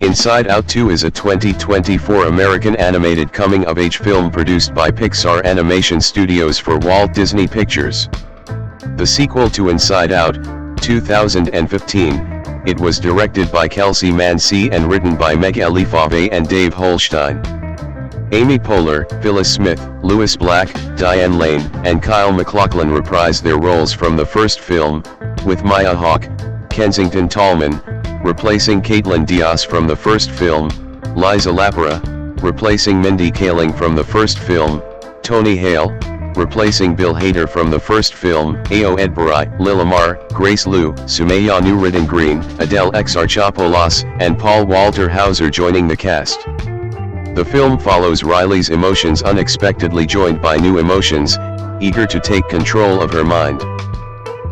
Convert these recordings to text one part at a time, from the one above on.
Inside Out 2 is a 2024 American animated coming-of-age film produced by Pixar Animation Studios for Walt Disney Pictures. The sequel to Inside Out, 2015, it was directed by Kelsey Mansi and written by Meg Elifave and Dave Holstein. Amy Poehler, Phyllis Smith, Louis Black, Diane Lane, and Kyle MacLachlan reprised their roles from the first film, with Maya Hawke, Kensington Tallman, replacing Caitlin Diaz from the first film, Liza Lapera, replacing Mindy Kaling from the first film, Tony Hale, replacing Bill Hader from the first film, Ayo Edebiri, Lilamar, Grace Liu, Sumaya Nuruddin Green, Adèle Exarchopoulos, and Paul Walter Hauser joining the cast. The film follows Riley's emotions unexpectedly joined by new emotions, eager to take control of her mind.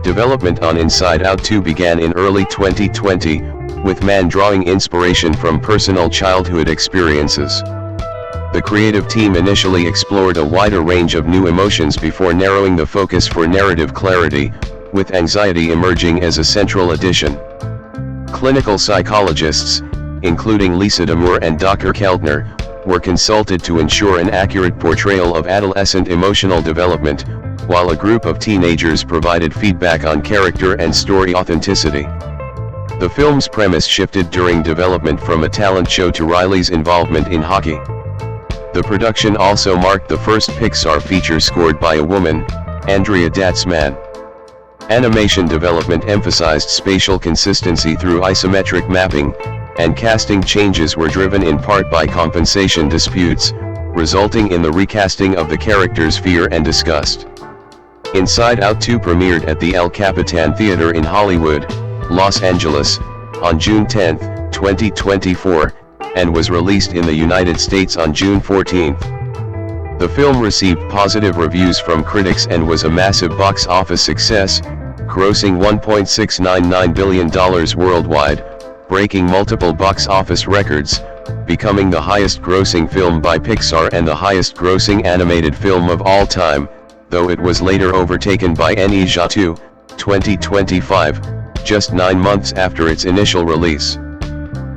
Development on Inside Out 2 began in early 2020, with Mann drawing inspiration from personal childhood experiences. The creative team initially explored a wider range of new emotions before narrowing the focus for narrative clarity, with anxiety emerging as a central addition. Clinical psychologists, including Lisa Damour and Dr. Keltner, were consulted to ensure an accurate portrayal of adolescent emotional development, while a group of teenagers provided feedback on character and story authenticity. The film's premise shifted during development from a talent show to Riley's involvement in hockey. The production also marked the first Pixar feature scored by a woman, Andrea Datzman. Animation development emphasized spatial consistency through isometric mapping, and casting changes were driven in part by compensation disputes, resulting in the recasting of the characters Fear and Disgust. Inside Out 2 premiered at the El Capitan Theater in Hollywood, Los Angeles, on June 10, 2024, and was released in the United States on June 14. The film received positive reviews from critics and was a massive box office success, grossing $1.699 billion worldwide, breaking multiple box office records, becoming the highest-grossing film by Pixar and the highest-grossing animated film of all time, though it was later overtaken by Nisha 2, 2025, just 9 months after its initial release.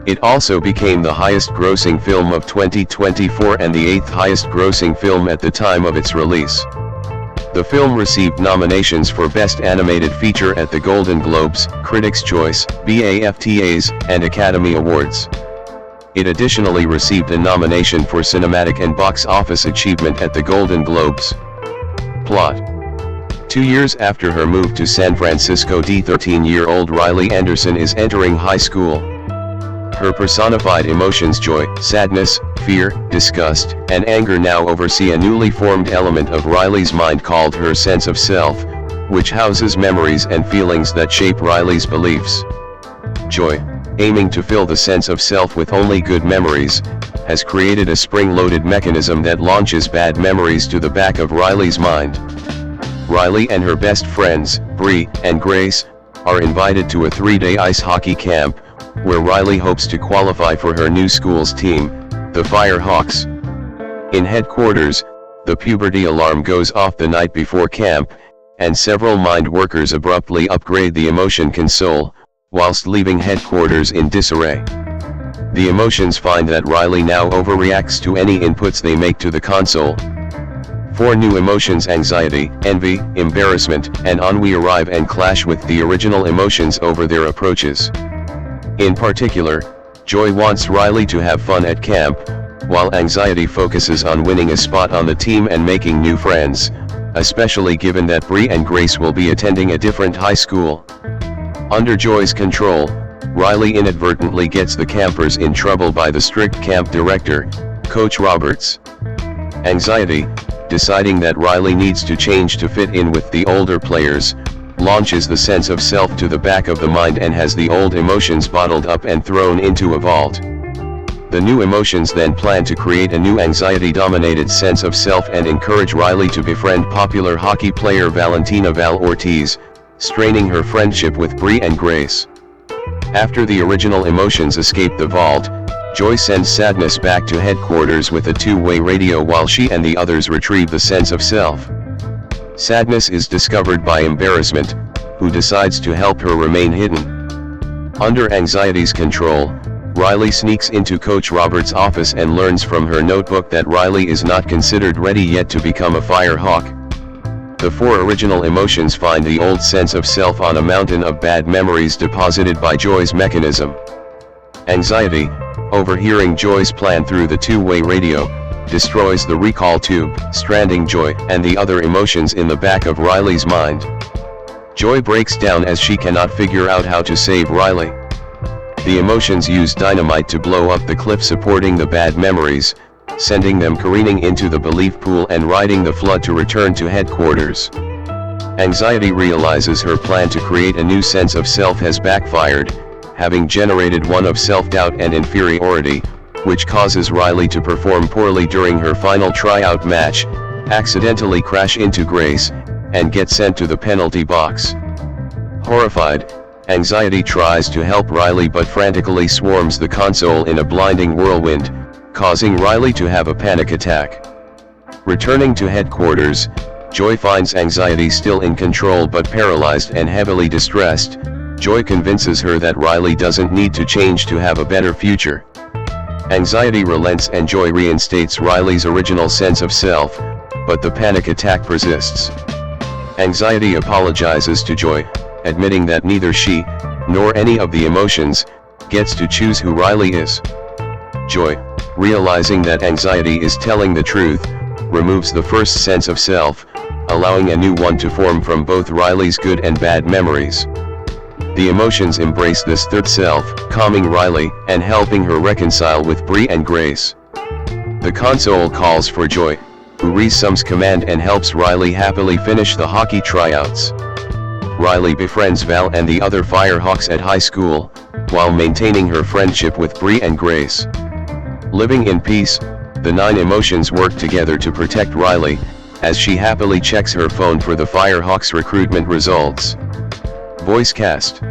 It also became the highest-grossing film of 2024 and the 8th highest-grossing film at the time of its release. The film received nominations for Best Animated Feature at the Golden Globes, Critics' Choice, BAFTAs, and Academy Awards. It additionally received a nomination for Cinematic and Box Office Achievement at the Golden Globes. Plot: 2 years after her move to San Francisco, the 13-year-old Riley Anderson is entering high school. Her personified emotions joy, sadness, fear, disgust, and anger now oversee a newly formed element of Riley's mind called her sense of self, which houses memories and feelings that shape Riley's beliefs. Joy, aiming to fill the sense of self with only good memories, has created a spring-loaded mechanism that launches bad memories to the back of Riley's mind. Riley and her best friends, Bree and Grace, are invited to a 3-day ice hockey camp, where Riley hopes to qualify for her new school's team, the Firehawks. In headquarters, the puberty alarm goes off the night before camp, and several mind workers abruptly upgrade the emotion console, whilst leaving headquarters in disarray. The emotions find that Riley now overreacts to any inputs they make to the console. 4 new emotions: anxiety, envy, embarrassment, and ennui arrive and clash with the original emotions over their approaches. In particular, Joy wants Riley to have fun at camp, while anxiety focuses on winning a spot on the team and making new friends, especially given that Bree and Grace will be attending a different high school. Under Joy's control, Riley inadvertently gets the campers in trouble by the strict camp director, Coach Roberts. Anxiety, deciding that Riley needs to change to fit in with the older players, launches the sense of self to the back of the mind and has the old emotions bottled up and thrown into a vault. The new emotions then plan to create a new anxiety-dominated sense of self and encourage Riley to befriend popular hockey player Valentina Val Ortiz, straining her friendship with Bree and Grace. After the original emotions escape the vault, Joy sends sadness back to headquarters with a 2-way radio while she and the others retrieve the sense of self. Sadness is discovered by embarrassment, who decides to help her remain hidden. Under anxiety's control, Riley sneaks into Coach Roberts' office and learns from her notebook that Riley is not considered ready yet to become a Fire Hawk. The four original emotions find the old sense of self on a mountain of bad memories deposited by Joy's mechanism. Anxiety, overhearing Joy's plan through the two-way radio, destroys the recall tube, stranding Joy and the other emotions in the back of Riley's mind. Joy breaks down as she cannot figure out how to save Riley. The emotions use dynamite to blow up the cliff supporting the bad memories, sending them careening into the belief pool and riding the flood to return to headquarters. Anxiety realizes her plan to create a new sense of self has backfired, having generated one of self-doubt and inferiority, which causes Riley to perform poorly during her final tryout match, accidentally crash into Grace, and get sent to the penalty box. Horrified, Anxiety tries to help Riley but frantically swarms the console in a blinding whirlwind, causing Riley to have a panic attack. Returning to headquarters, Joy finds Anxiety still in control but paralyzed and heavily distressed. Joy convinces her that Riley doesn't need to change to have a better future. Anxiety relents and Joy reinstates Riley's original sense of self, but the panic attack persists. Anxiety apologizes to Joy, admitting that neither she, nor any of the emotions, gets to choose who Riley is. Joy, realizing that Anxiety is telling the truth, removes the first sense of self, allowing a new one to form from both Riley's good and bad memories. The emotions embrace this third self, calming Riley and helping her reconcile with Bree and Grace. The console calls for Joy, who resumes command and helps Riley happily finish the hockey tryouts. Riley befriends Val and the other Firehawks at high school, while maintaining her friendship with Bree and Grace. Living in peace, the 9 emotions work together to protect Riley, as she happily checks her phone for the Firehawks recruitment results. Voice cast: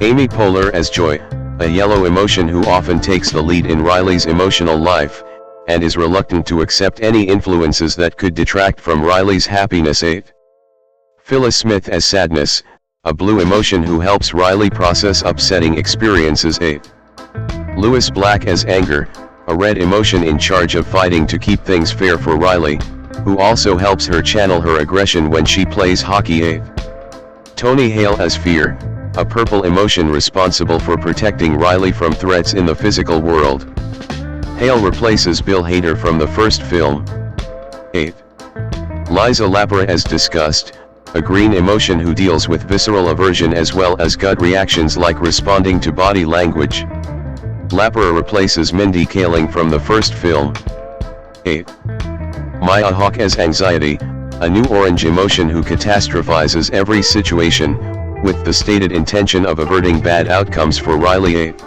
Amy Poehler as Joy, a yellow emotion who often takes the lead in Riley's emotional life, and is reluctant to accept any influences that could detract from Riley's happiness. 8. Phyllis Smith as Sadness, a blue emotion who helps Riley process upsetting experiences. 8. Lewis Black as Anger, a red emotion in charge of fighting to keep things fair for Riley, who also helps her channel her aggression when she plays hockey. 8. Tony Hale as Fear, a purple emotion responsible for protecting Riley from threats in the physical world. Hale replaces Bill Hader from the first film. 8. Liza Lapra as Disgust, a green emotion who deals with visceral aversion as well as gut reactions like responding to body language. Lapra replaces Mindy Kaling from the first film. 8. Maya Hawke as Anxiety, a new orange emotion who catastrophizes every situation, with the stated intention of averting bad outcomes for Riley. 8.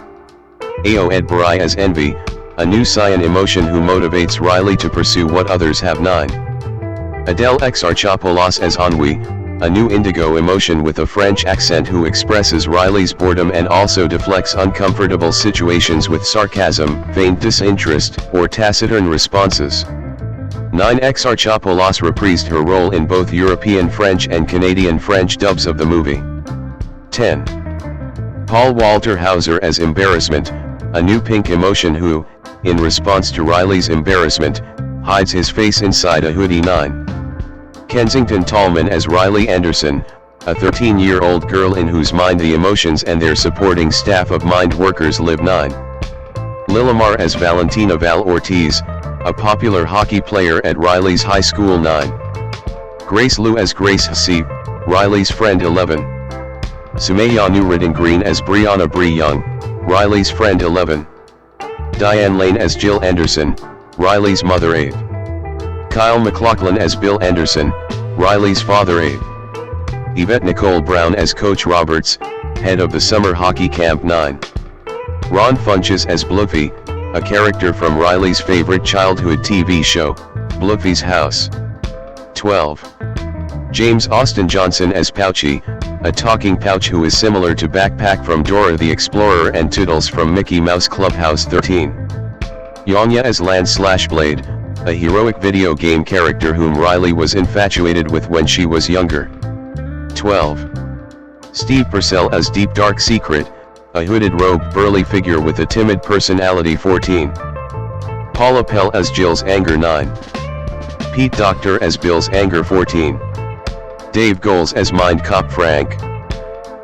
Ao Edbury as Envy, a new cyan emotion who motivates Riley to pursue what others have. 9. Adèle Exarchopoulos as Ennui, a new indigo emotion with a French accent who expresses Riley's boredom and also deflects uncomfortable situations with sarcasm, feigned disinterest, or taciturn responses. 9. Exarchopoulos reprised her role in both European French and Canadian French dubs of the movie. 10. Paul Walter Hauser as Embarrassment, a new pink emotion who, in response to Riley's embarrassment, hides his face inside a hoodie. 9. Kensington Tallman as Riley Anderson, a 13-year-old girl in whose mind the emotions and their supporting staff of mind workers live. 9. Lilimar as Valentina Val Ortiz, a popular hockey player at Riley's high school. 9. Grace Liu as Grace Hsi, Riley's friend. 11. Sumaya Nuruddin Green as Brianna Bree Young, Riley's friend. 11. Diane Lane as Jill Anderson, Riley's mother. 8. Kyle MacLachlan as Bill Anderson, Riley's father. 8. Yvette Nicole Brown as Coach Roberts, head of the summer hockey camp. 9. Ron Funches as Bluffy, a character from Riley's favorite childhood TV show, Bluffy's House. 12. James Austin Johnson as Pouchy, a talking pouch who is similar to Backpack from Dora the Explorer and Toodles from Mickey Mouse Clubhouse. 13. Yanya as Lance/Blade, a heroic video game character whom Riley was infatuated with when she was younger. 12. Steve Purcell as Deep Dark Secret, a hooded robed burly figure with a timid personality 14. Paula Pell as Jill's anger 9. Pete Docter as Bill's anger 14. Dave Goles as Mind Cop Frank.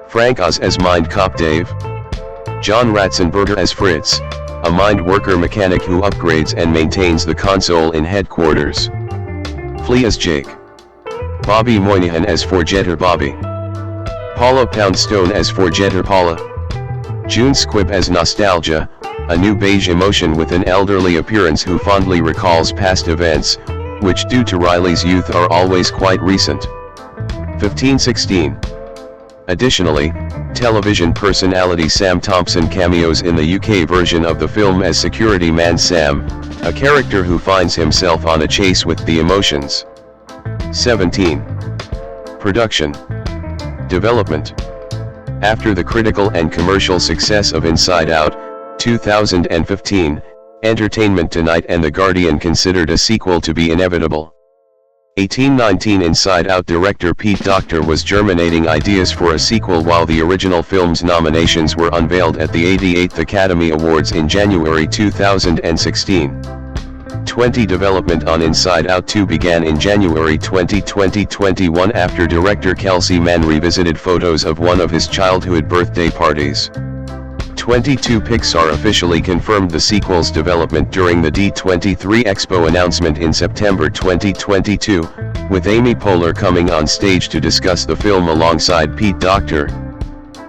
Frank Oz as Mind Cop Dave. John Ratzenberger as Fritz, a mind worker mechanic who upgrades and maintains the console in headquarters. Flea as Jake. Bobby Moynihan as Forgetter Bobby. Paula Poundstone as Forgetter Paula. June Squibb as Nostalgia, a new beige emotion with an elderly appearance who fondly recalls past events, which due to Riley's youth are always quite recent. 1516. Additionally, television personality Sam Thompson cameos in the UK version of the film as security man Sam, a character who finds himself on a chase with the emotions. 17. Production. Development. After the critical and commercial success of Inside Out, 2015, Entertainment Tonight and The Guardian considered a sequel to be inevitable. 1819 Inside Out director Pete Docter was germinating ideas for a sequel while the original film's nominations were unveiled at the 88th Academy Awards in January 2016. 20 Development on Inside Out 2 began in January 2021 after director Kelsey Mann revisited photos of one of his childhood birthday parties. 22 Pixar officially confirmed the sequel's development during the D23 Expo announcement in September 2022, with Amy Poehler coming on stage to discuss the film alongside Pete Docter.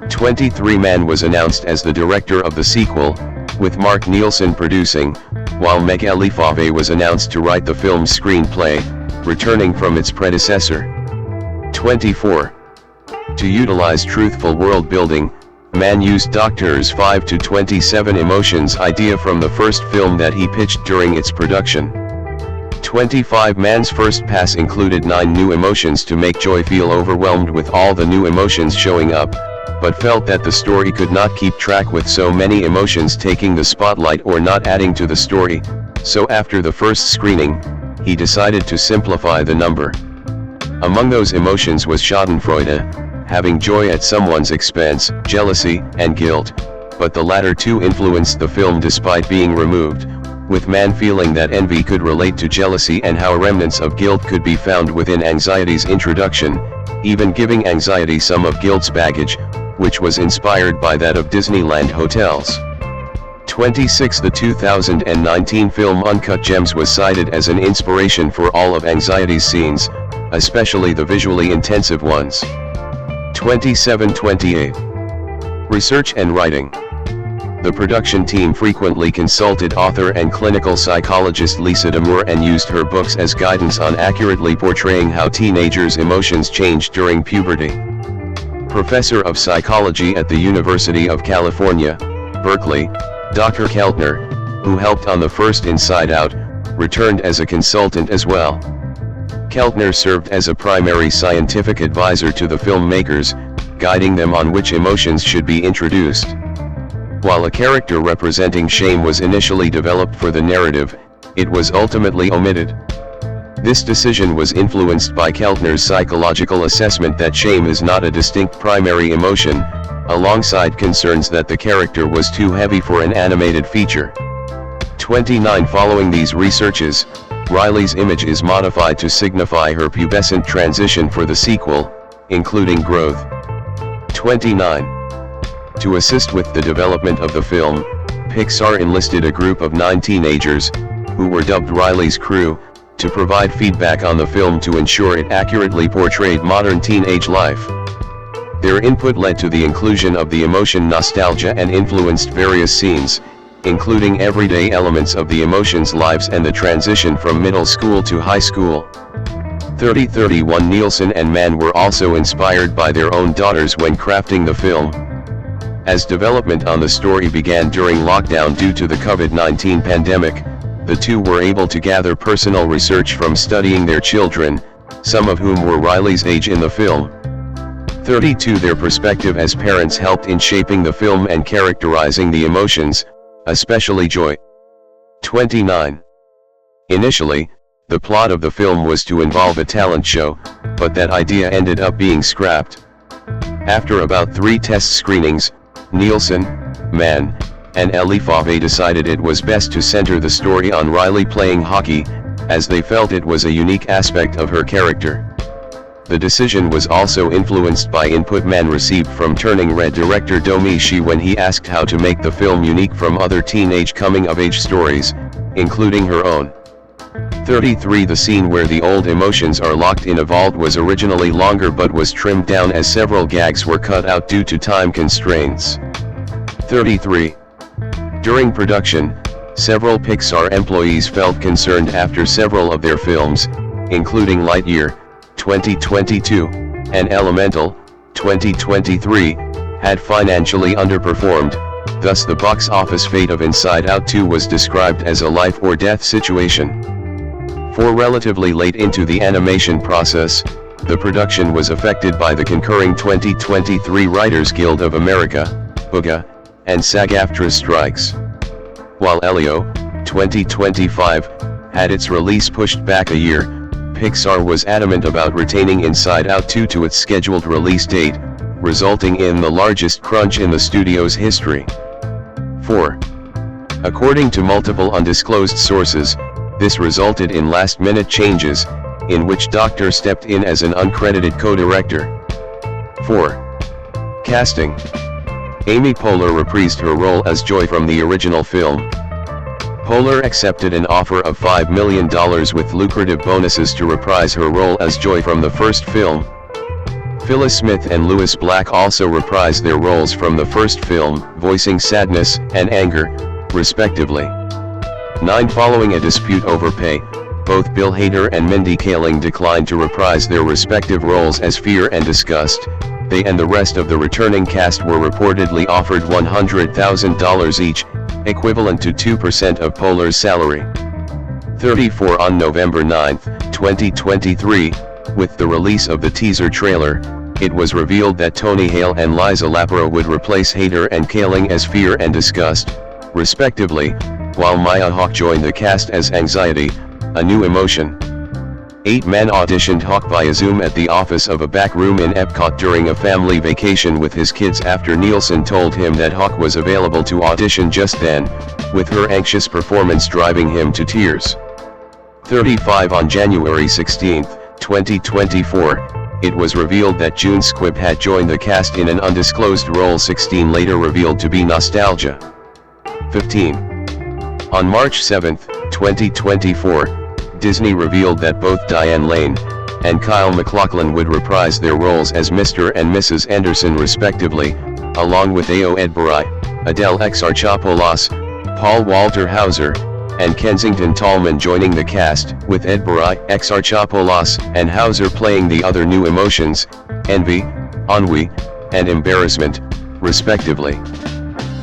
23 Man was announced as the director of the sequel, with Mark Nielsen producing, while Meg Elifave was announced to write the film's screenplay, returning from its predecessor. 24. To utilize truthful world building, Mann used Docter's 5 to 27 emotions idea from the first film that he pitched during its production. 25 Mann's first pass included 9 new emotions to make Joy feel overwhelmed with all the new emotions showing up, but felt that the story could not keep track with so many emotions taking the spotlight or not adding to the story, so after the first screening, he decided to simplify the number. Among those emotions was schadenfreude, having joy at someone's expense, jealousy, and guilt, but the latter two influenced the film despite being removed, with Mann feeling that envy could relate to jealousy and how remnants of guilt could be found within anxiety's introduction, even giving anxiety some of guilt's baggage, which was inspired by that of Disneyland hotels. 26 The 2019 film Uncut Gems was cited as an inspiration for all of anxiety's scenes, especially the visually intensive ones. 27-28. Research and writing. The production team frequently consulted author and clinical psychologist Lisa Damour and used her books as guidance on accurately portraying how teenagers' emotions change during puberty. Professor of Psychology at the University of California, Berkeley, Dr. Keltner, who helped on the first Inside Out, returned as a consultant as well. Keltner served as a primary scientific advisor to the filmmakers, guiding them on which emotions should be introduced. While a character representing shame was initially developed for the narrative, it was ultimately omitted. This decision was influenced by Keltner's psychological assessment that shame is not a distinct primary emotion, alongside concerns that the character was too heavy for an animated feature. 29 Following these researches, Riley's image is modified to signify her pubescent transition for the sequel, including growth. 29. To assist with the development of the film, Pixar enlisted a group of 9 teenagers, who were dubbed Riley's crew, to provide feedback on the film to ensure it accurately portrayed modern teenage life. Their input led to the inclusion of the emotion nostalgia and influenced various scenes, including everyday elements of the emotions' lives and the transition from middle school to high school. 30-31 Nielsen and Mann were also inspired by their own daughters when crafting the film. As development on the story began during lockdown due to the COVID-19 pandemic, the two were able to gather personal research from studying their children, some of whom were Riley's age in the film. 32 Their perspective as parents helped in shaping the film and characterizing the emotions, especially joy. 29. Initially, the plot of the film was to involve a talent show, but that idea ended up being scrapped. After about 3 test screenings, Nielsen, Mann, and Elie Favre decided it was best to center the story on Riley playing hockey, as they felt it was a unique aspect of her character. The decision was also influenced by input Mann received from Turning Red director Domi Shi when he asked how to make the film unique from other teenage coming-of-age stories, including her own. 33 The scene where the old emotions are locked in a vault was originally longer but was trimmed down as several gags were cut out due to time constraints. 33. During production, several Pixar employees felt concerned after several of their films, including Lightyear, 2022, and Elemental, 2023, had financially underperformed. Thus the box office fate of Inside Out 2 was described as a life or death situation. For relatively late into the animation process, the production was affected by the concurring 2023 Writers Guild of America, BUGA, and SAG-AFTRA strikes. While Elio, 2025, had its release pushed back a year, Pixar was adamant about retaining Inside Out 2 to its scheduled release date, resulting in the largest crunch in the studio's history. 4. According to multiple undisclosed sources, this resulted in last-minute changes, in which Doctor stepped in as an uncredited co-director. 4. Casting. Amy Poehler reprised her role as Joy from the original film. Poehler accepted an offer of $5 million with lucrative bonuses to reprise her role as Joy from the first film. Phyllis Smith and Louis Black also reprised their roles from the first film, voicing sadness and anger, respectively. 9. Following a dispute over pay, both Bill Hader and Mindy Kaling declined to reprise their respective roles as Fear and Disgust. They and the rest of the returning cast were reportedly offered $100,000 each, equivalent to 2% of Poehler's salary. 34. On November 9, 2023, with the release of the teaser trailer, it was revealed that Tony Hale and Liza Laparo would replace Hader and Kaling as Fear and Disgust, respectively, while Maya Hawke joined the cast as Anxiety, a new emotion. 8 men auditioned Hawke via Zoom at the office of a back room in Epcot during a family vacation with his kids after Nielsen told him that Hawke was available to audition just then, with her anxious performance driving him to tears. 35. On January 16, 2024, it was revealed that June Squibb had joined the cast in an undisclosed role. 16 later revealed to be Nostalgia. 15. On March 7, 2024, Disney revealed that both Diane Lane and Kyle MacLachlan would reprise their roles as Mr. and Mrs. Anderson respectively, along with Ayo Edebiri, Adèle Exarchopoulos, Paul Walter Hauser, and Kensington Tallman joining the cast, with Edebiri, Exarchopoulos, and Hauser playing the other new emotions, envy, ennui, and embarrassment, respectively.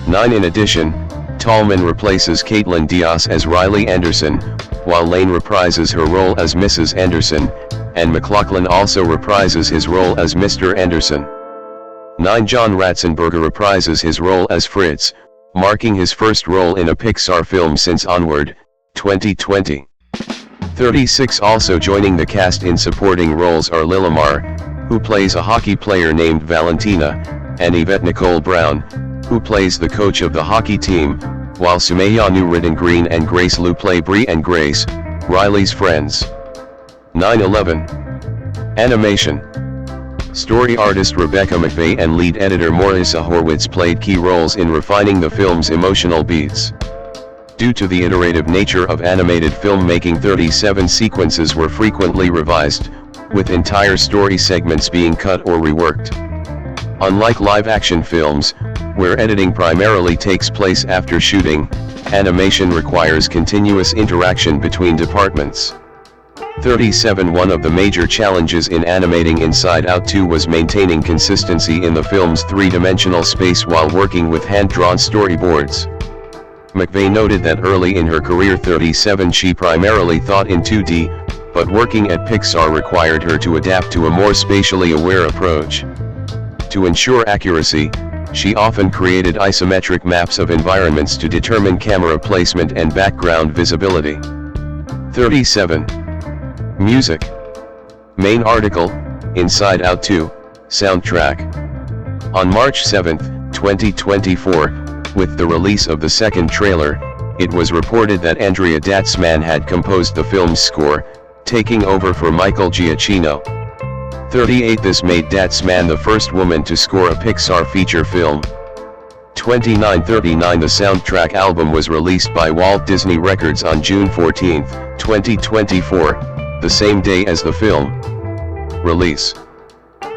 9. In addition, Tallman replaces Caitlin Diaz as Riley Anderson, while Lane reprises her role as Mrs. Anderson, and MacLachlan also reprises his role as Mr. Anderson. 9. John Ratzenberger reprises his role as Fritz, marking his first role in a Pixar film since Onward, 2020. 36. Also joining the cast in supporting roles are Lilimar, who plays a hockey player named Valentina, and Yvette Nicole Brown, who plays the coach of the hockey team, while Sumaya Nuruddin and Grace Liu play Bree and Grace, Riley's friends. 9/11. Animation. Story artist Rebecca McVeigh and lead editor Marissa Horwitz played key roles in refining the film's emotional beats. Due to the iterative nature of animated filmmaking, 37 sequences were frequently revised, with entire story segments being cut or reworked. Unlike live-action films, where editing primarily takes place after shooting, animation requires continuous interaction between departments. 37. One of the major challenges in animating Inside Out 2 was maintaining consistency in the film's three-dimensional space while working with hand-drawn storyboards. McVeigh noted that early in her career 37 she primarily thought in 2D, but working at Pixar required her to adapt to a more spatially aware approach. To ensure accuracy, she often created isometric maps of environments to determine camera placement and background visibility. 37. Music. Main article, Inside Out 2, Soundtrack. On March 7, 2024. With the release of the second trailer, it was reported that Andrea Datzman had composed the film's score, taking over for Michael Giacchino. 38. This made Datzman the first woman to score a Pixar feature film. 29. 39. The soundtrack album was released by Walt Disney Records on June 14, 2024, the same day as the film release.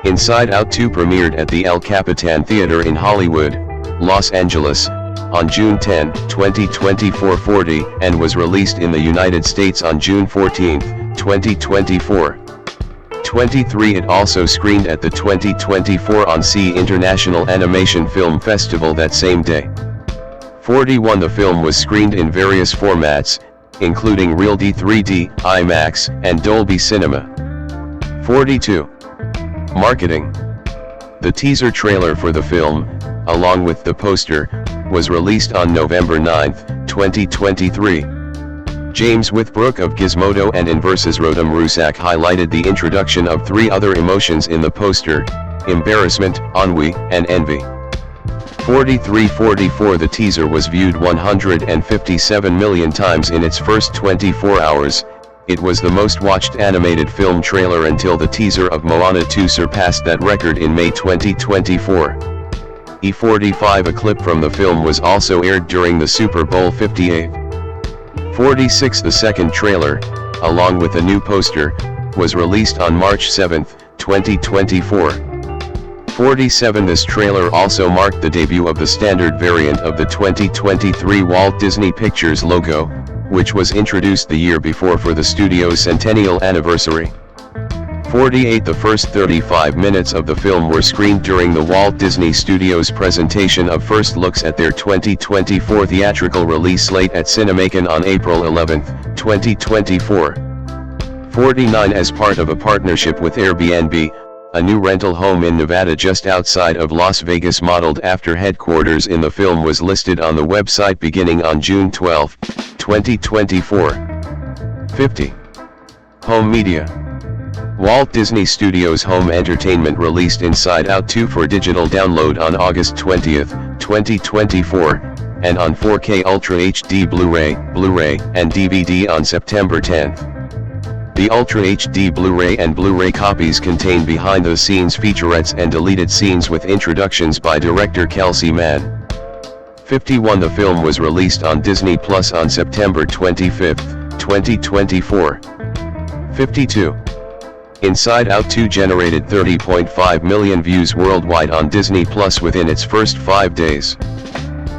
Inside Out 2 premiered at the El Capitan Theater in Hollywood, Los Angeles, on June 10, 2024 40, and was released in the United States on June 14, 2024. 23. It also screened at the 2024 Annecy International Animation Film Festival that same day. 41. The film was screened in various formats, including RealD 3D, IMAX, and Dolby Cinema. 42. Marketing. The teaser trailer for the film, along with the poster, was released on November 9, 2023. James Withbrook of Gizmodo and Inverse's Rodam Rusak highlighted the introduction of 3 other emotions in the poster: embarrassment, ennui, and envy. 43-44. The teaser was viewed 157 million times in its first 24 hours. It was the most watched animated film trailer until the teaser of Moana 2 surpassed that record in May 2024. E45. A clip from the film was also aired during the Super Bowl 58. 46. The second trailer, along with a new poster, was released on March 7, 2024. 47. This trailer also marked the debut of the standard variant of the 2023 Walt Disney Pictures logo, which was introduced the year before for the studio's centennial anniversary. 48. The first 35 minutes of the film were screened during the Walt Disney Studios presentation of first looks at their 2024 theatrical release slate at Cinemark on April 11, 2024. 49. As part of a partnership with Airbnb, a new rental home in Nevada just outside of Las Vegas modeled after headquarters in the film was listed on the website beginning on June 12, 2024. 50. Home media. Walt Disney Studios Home Entertainment released Inside Out 2 for digital download on August 20, 2024, and on 4K Ultra HD Blu-ray, and DVD on September 10. The Ultra HD Blu-ray and Blu-ray copies contain behind-the-scenes featurettes and deleted scenes with introductions by director Kelsey Mann. 51. The film was released on Disney Plus on September 25, 2024. 52. Inside Out 2 generated 30.5 million views worldwide on Disney Plus within its first 5 days.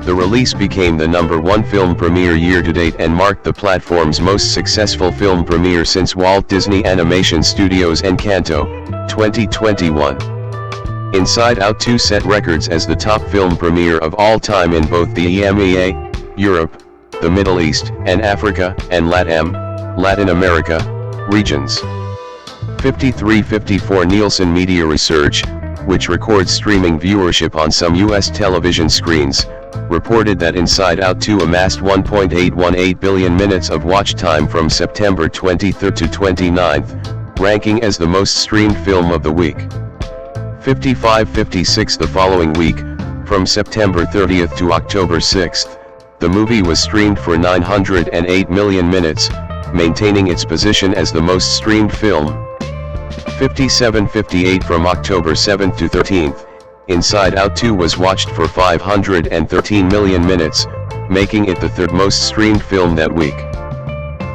The release became the #1 film premiere year-to-date and marked the platform's most successful film premiere since Walt Disney Animation Studios' Encanto, 2021. Inside Out 2 set records as the top film premiere of all time in both the EMEA, Europe, the Middle East, and Africa, and Latin America, regions. 53-54. Nielsen Media Research, which records streaming viewership on some U.S. television screens, reported that Inside Out 2 amassed 1.818 billion minutes of watch time from September 23 to 29, ranking as the most streamed film of the week. 55-56. The following week, from September 30 to October 6, the movie was streamed for 908 million minutes, maintaining its position as the most streamed film. 57-58. From October 7 to 13, Inside Out 2 was watched for 513 million minutes, making it the third most streamed film that week.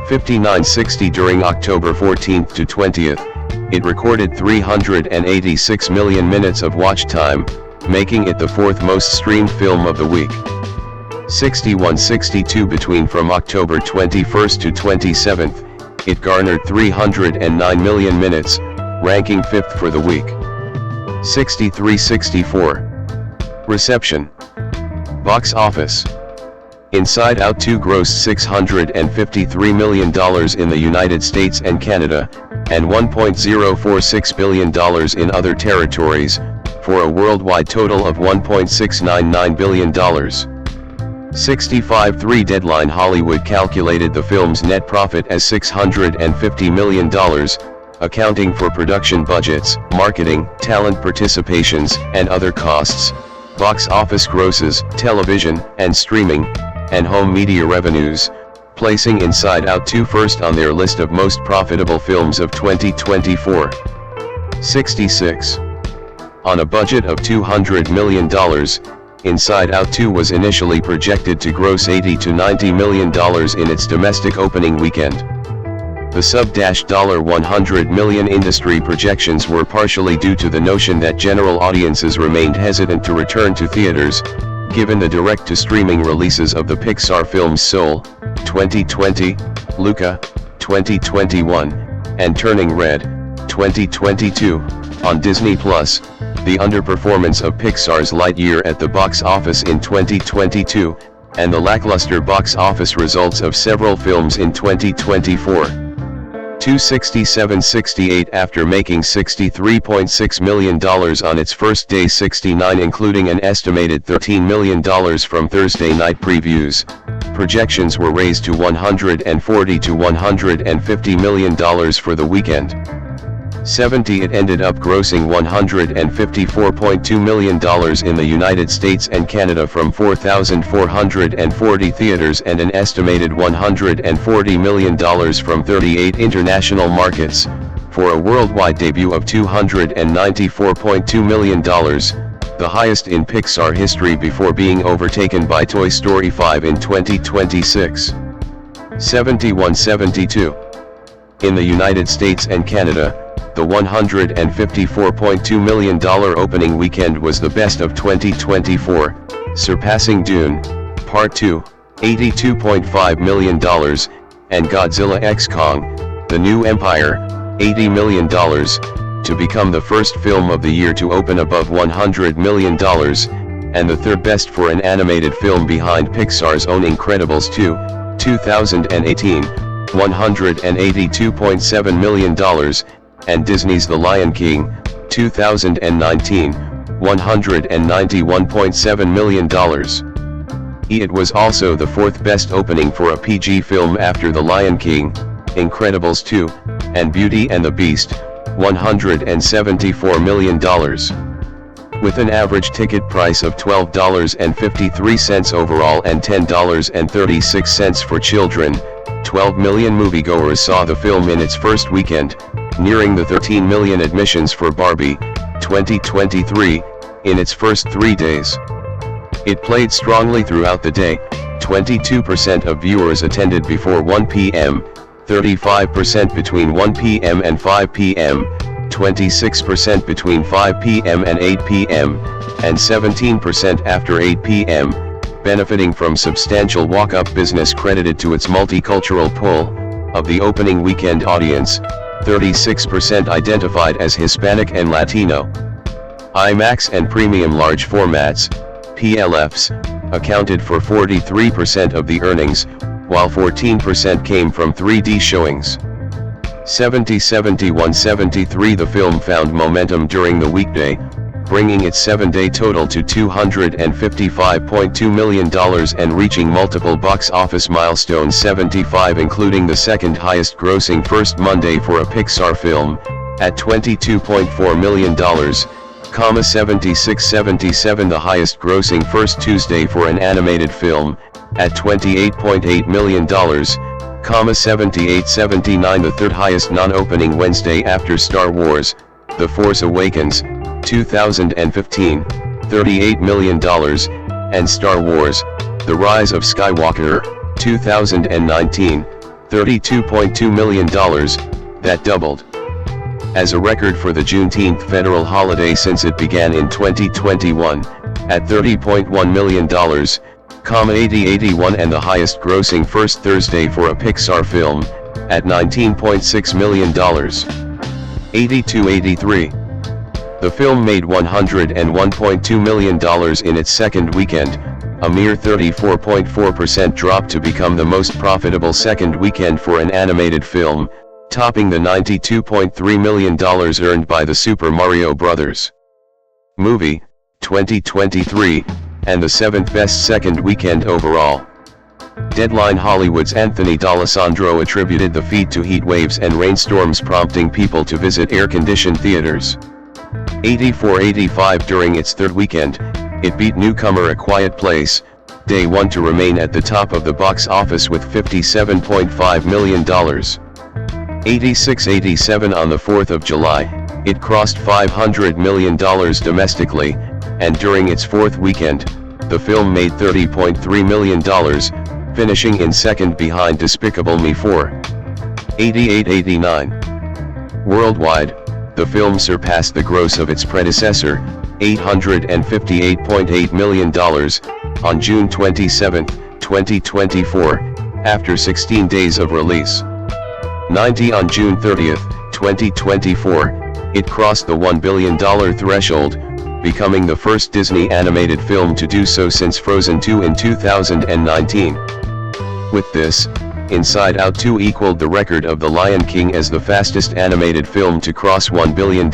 59-60. During October 14 to 20, it recorded 386 million minutes of watch time, making it the fourth most streamed film of the week. 61-62. From October 21 to 27, it garnered 309 million minutes, ranking fifth for the week. 63-64. Reception. Box office. Inside Out 2 grossed $653 million in the United States and Canada, and $1.046 billion in other territories, for a worldwide total of $1.699 billion. 65-3. Deadline Hollywood calculated the film's net profit as $650 million, accounting for production budgets, marketing, talent participations, and other costs, box office grosses, television and streaming, and home media revenues, placing Inside Out 2 first on their list of most profitable films of 2024. 66. On a budget of $200 million, Inside Out 2 was initially projected to gross $80 to $90 million in its domestic opening weekend. The sub-$100 million industry projections were partially due to the notion that general audiences remained hesitant to return to theaters, given the direct-to-streaming releases of the Pixar films Soul, 2020, Luca, 2021, and Turning Red, 2022, on Disney+. The underperformance of Pixar's Lightyear at the box office in 2022, and the lackluster box office results of several films in 2024. 267.68 after making $63.6 million on its first day. 69 including an estimated $13 million from Thursday night previews. Projections were raised to $140 to $150 million for the weekend. 70 it ended up grossing $154.2 million in the United States and Canada from 4,440 theaters and an estimated $140 million from 38 international markets, for a worldwide debut of $294.2 million, the highest in Pixar history before being overtaken by Toy Story 5 in 2026. 71.72. In the United States and Canada, the $154.2 million opening weekend was the best of 2024, surpassing Dune, Part 2, $82.5 million, and Godzilla x Kong, The New Empire, $80 million, to become the first film of the year to open above $100 million, and the third best for an animated film behind Pixar's own Incredibles 2, 2018, $182.7 million, and Disney's The Lion King, 2019, $191.7 million. It was also the fourth best opening for a PG film after The Lion King, Incredibles 2, and Beauty and the Beast, $174 million. With an average ticket price of $12.53 overall and $10.36 for children, 12 million moviegoers saw the film in its first weekend, nearing the 13 million admissions for Barbie, 2023, in its first 3 days. It played strongly throughout the day. 22% of viewers attended before 1 p.m., 35% between 1 p.m. and 5 p.m., 26% between 5 p.m. and 8 p.m., and 17% after 8 p.m., benefiting from substantial walk-up business credited to its multicultural pull. Of the opening weekend audience, 36% identified as Hispanic and Latino. IMAX and premium large formats, PLFs, accounted for 43% of the earnings, while 14% came from 3D showings. 70-71-73 The film found momentum during the weekday, bringing its 7-day total to $255.2 million and reaching multiple box office milestones. 75 including the second highest grossing first Monday for a Pixar film, at $22.4 million, 76-77 the highest grossing first Tuesday for an animated film, at $28.8 million, 78-79 the third highest non-opening Wednesday after Star Wars, The Force Awakens, 2015, $38 million, and Star Wars, The Rise of Skywalker, 2019, $32.2 million, that doubled. As a record for the Juneteenth federal holiday since it began in 2021, at $30.1 million, 80-81 and the highest grossing first Thursday for a Pixar film, at $19.6 million. 82-83. The film made $101.2 million in its second weekend, a mere 34.4% drop to become the most profitable second weekend for an animated film, topping the $92.3 million earned by the Super Mario Bros. Movie, 2023, and the seventh best second weekend overall. Deadline Hollywood's Anthony D'Alessandro attributed the feat to heat waves and rainstorms prompting people to visit air-conditioned theaters. 84-85 during its third weekend, It beat newcomer A Quiet Place, day one to remain at the top of the box office with $57.5 million. 86-87 on the 4th of July, it crossed $500 million domestically, and during its fourth weekend, the film made $30.3 million, finishing in second behind Despicable Me 4. 88-89. Worldwide, the film surpassed the gross of its predecessor, $858.8 million, on June 27, 2024, after 16 days of release. 90 on June 30, 2024, it crossed the $1 billion threshold, becoming the first Disney animated film to do so since Frozen 2 in 2019. With this, Inside Out 2 equaled the record of The Lion King as the fastest animated film to cross $1 billion,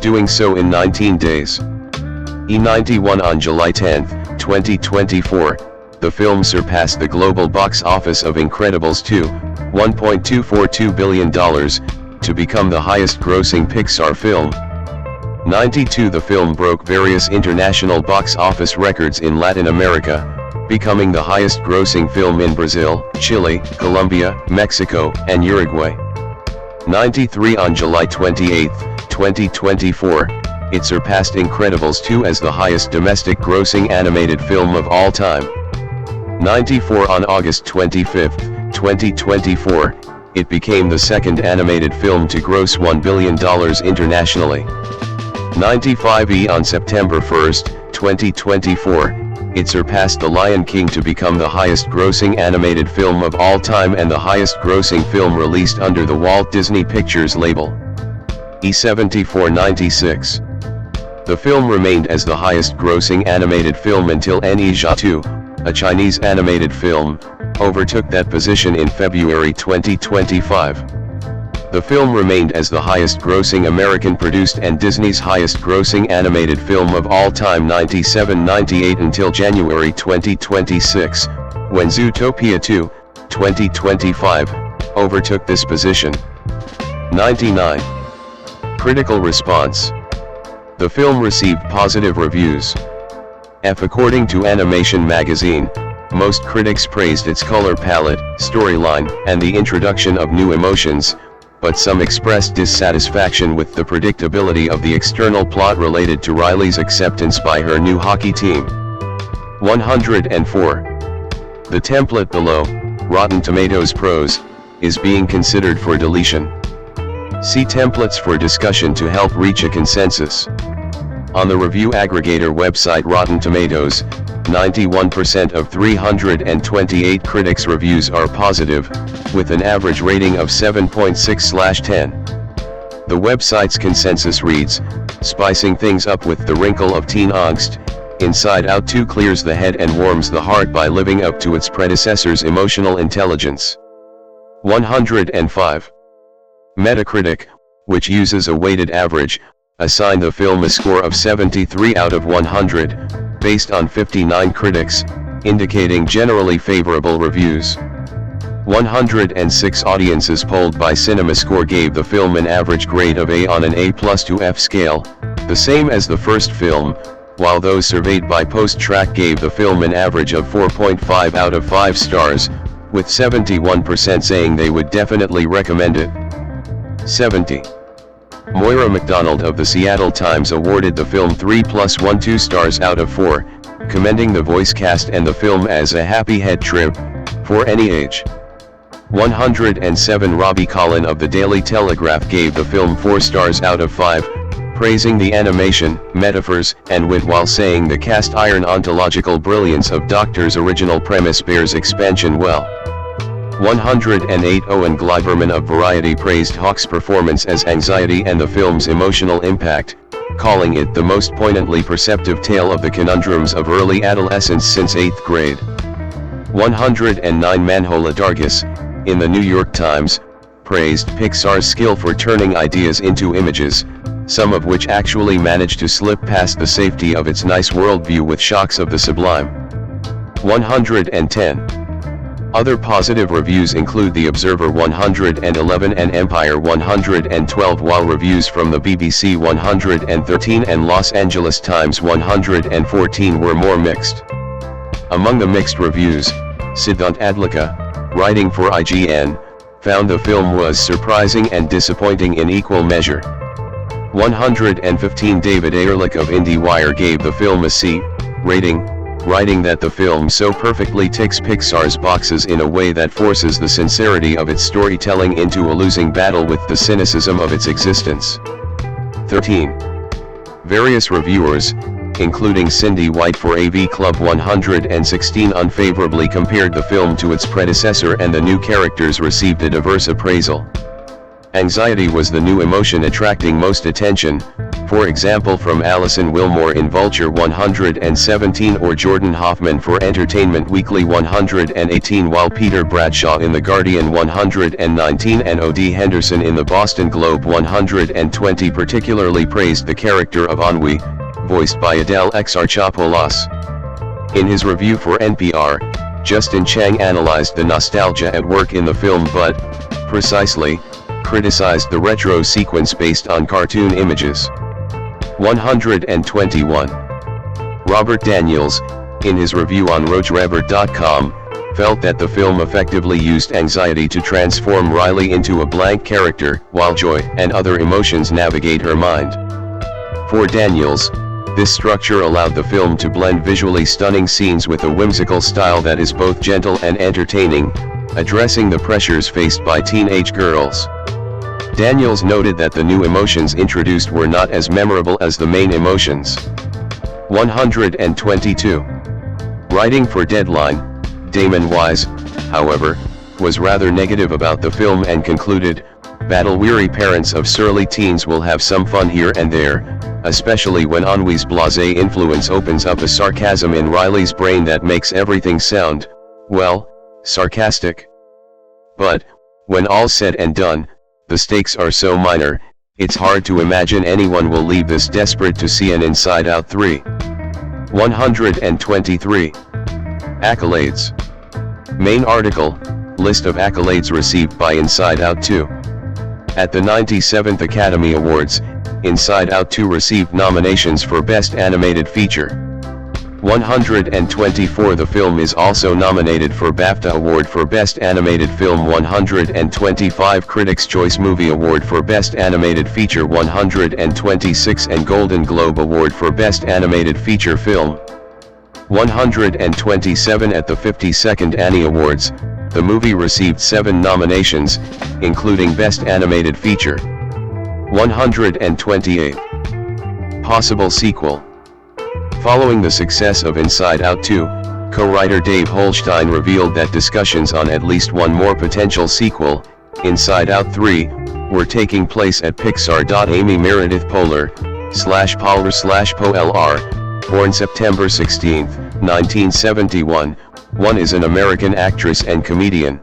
doing so in 19 days. 91 on July 10, 2024, the film surpassed the global box office of Incredibles 2, $1.242 billion, to become the highest-grossing Pixar film. 92 The film broke various international box office records in Latin America, becoming the highest-grossing film in Brazil, Chile, Colombia, Mexico, and Uruguay. 93 On July 28, 2024, it surpassed Incredibles 2 as the highest domestic grossing animated film of all time. 94 On August 25, 2024, it became the second animated film to gross $1 billion internationally. 95 On September 1, 2024, it surpassed The Lion King to become the highest-grossing animated film of all time and the highest-grossing film released under the Walt Disney Pictures label. 74-96. The film remained as the highest-grossing animated film until Ne Zha 2, a Chinese animated film, overtook that position in February 2025. The film remained as the highest-grossing American-produced and Disney's highest-grossing animated film of all time 97-98 until January 2026, when Zootopia 2, 2025, overtook this position. 99. Critical response. The film received positive reviews. According to Animation Magazine, most critics praised its color palette, storyline, and the introduction of new emotions, but some expressed dissatisfaction with the predictability of the external plot related to Riley's acceptance by her new hockey team. 104. The template below, Rotten Tomatoes Pros, is being considered for deletion. See templates for discussion to help reach a consensus. On the review aggregator website Rotten Tomatoes, 91% of 328 critics' reviews are positive, with an average rating of 7.6/10. The website's consensus reads, "Spicing things up with the wrinkle of teen angst, Inside Out 2 clears the head and warms the heart by living up to its predecessor's emotional intelligence." 105. Metacritic, which uses a weighted average, assigned the film a score of 73 out of 100, based on 59 critics, indicating generally favorable reviews. 106 audiences polled by CinemaScore gave the film an average grade of A on an A+ to F scale, the same as the first film, while those surveyed by PostTrack gave the film an average of 4.5 out of 5 stars, with 71% saying they would definitely recommend it. 70. Moira MacDonald of the Seattle Times awarded the film 3+1 stars out of 4, commending the voice cast and the film as a happy head trip, for any age. 107 Robbie Collin of the Daily Telegraph gave the film 4 stars out of 5, praising the animation, metaphors, and wit while saying the cast iron ontological brilliance of Doctor's original premise bears expansion well. 108 Owen Gleiberman of Variety praised Hawke's performance as anxiety and the film's emotional impact, calling it the most poignantly perceptive tale of the conundrums of early adolescence since 8th grade. 109 Manhola Dargis, in the New York Times, praised Pixar's skill for turning ideas into images, some of which actually managed to slip past the safety of its nice worldview with shocks of the sublime. 110. Other positive reviews include The Observer 111 and Empire 112, while reviews from the BBC 113 and Los Angeles Times 114 were more mixed. Among the mixed reviews, Siddhant Adlika, writing for IGN, found the film was surprising and disappointing in equal measure. 115 David Ehrlich of IndieWire gave the film a C rating, writing that the film so perfectly ticks Pixar's boxes in a way that forces the sincerity of its storytelling into a losing battle with the cynicism of its existence. 13. Various reviewers, including Cindy White for AV Club 116, unfavorably compared the film to its predecessor, and the new characters received a diverse appraisal. Anxiety was the new emotion attracting most attention, for example from Alison Wilmore in Vulture 117 or Jordan Hoffman for Entertainment Weekly 118, while Peter Bradshaw in The Guardian 119 and O.D. Henderson in the Boston Globe 120 particularly praised the character of Ennui, voiced by Adèle Exarchopoulos. In his review for NPR, Justin Chang analyzed the nostalgia at work in the film but, precisely, criticized the retro sequence based on cartoon images. 121. Robert Daniels, in his review on RogerEbert.com, felt that the film effectively used anxiety to transform Riley into a blank character, while joy and other emotions navigate her mind. For Daniels, this structure allowed the film to blend visually stunning scenes with a whimsical style that is both gentle and entertaining, addressing the pressures faced by teenage girls. Daniels noted that the new emotions introduced were not as memorable as the main emotions. 122. Writing for Deadline, Damon Wise, however, was rather negative about the film and concluded, "Battle-weary parents of surly teens will have some fun here and there, especially when Ennui's blasé influence opens up a sarcasm in Riley's brain that makes everything sound, well, sarcastic. But, when all's said and done, the stakes are so minor, it's hard to imagine anyone will leave this desperate to see an Inside Out 3. 123. Accolades. Main article, list of accolades received by Inside Out 2. At the 97th Academy Awards, Inside Out 2 received nominations for Best Animated Feature. 124. The film is also nominated for BAFTA Award for Best Animated Film. 125. Critics' Choice Movie Award for Best Animated Feature. 126. And Golden Globe Award for Best Animated Feature Film. 127. At the 52nd Annie Awards, the movie received 7 nominations, including Best Animated Feature. 128. Possible sequel. Following the success of Inside Out 2, co-writer Dave Holstein revealed that discussions on at least one more potential sequel, Inside Out 3, were taking place at Pixar. Amy Meredith Poehler, /Poehler/Poelr, born September 16, 1971, is an American actress and comedian.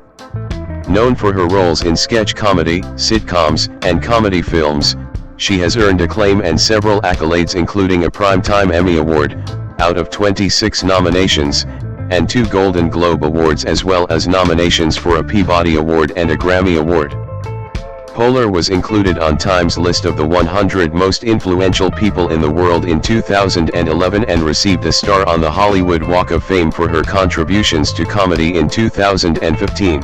Known for her roles in sketch comedy, sitcoms, and comedy films, she has earned acclaim and several accolades, including a Primetime Emmy Award, out of 26 nominations, and 2 Golden Globe Awards, as well as nominations for a Peabody Award and a Grammy Award. Poehler was included on Time's list of the 100 most influential people in the world in 2011 and received a star on the Hollywood Walk of Fame for her contributions to comedy in 2015.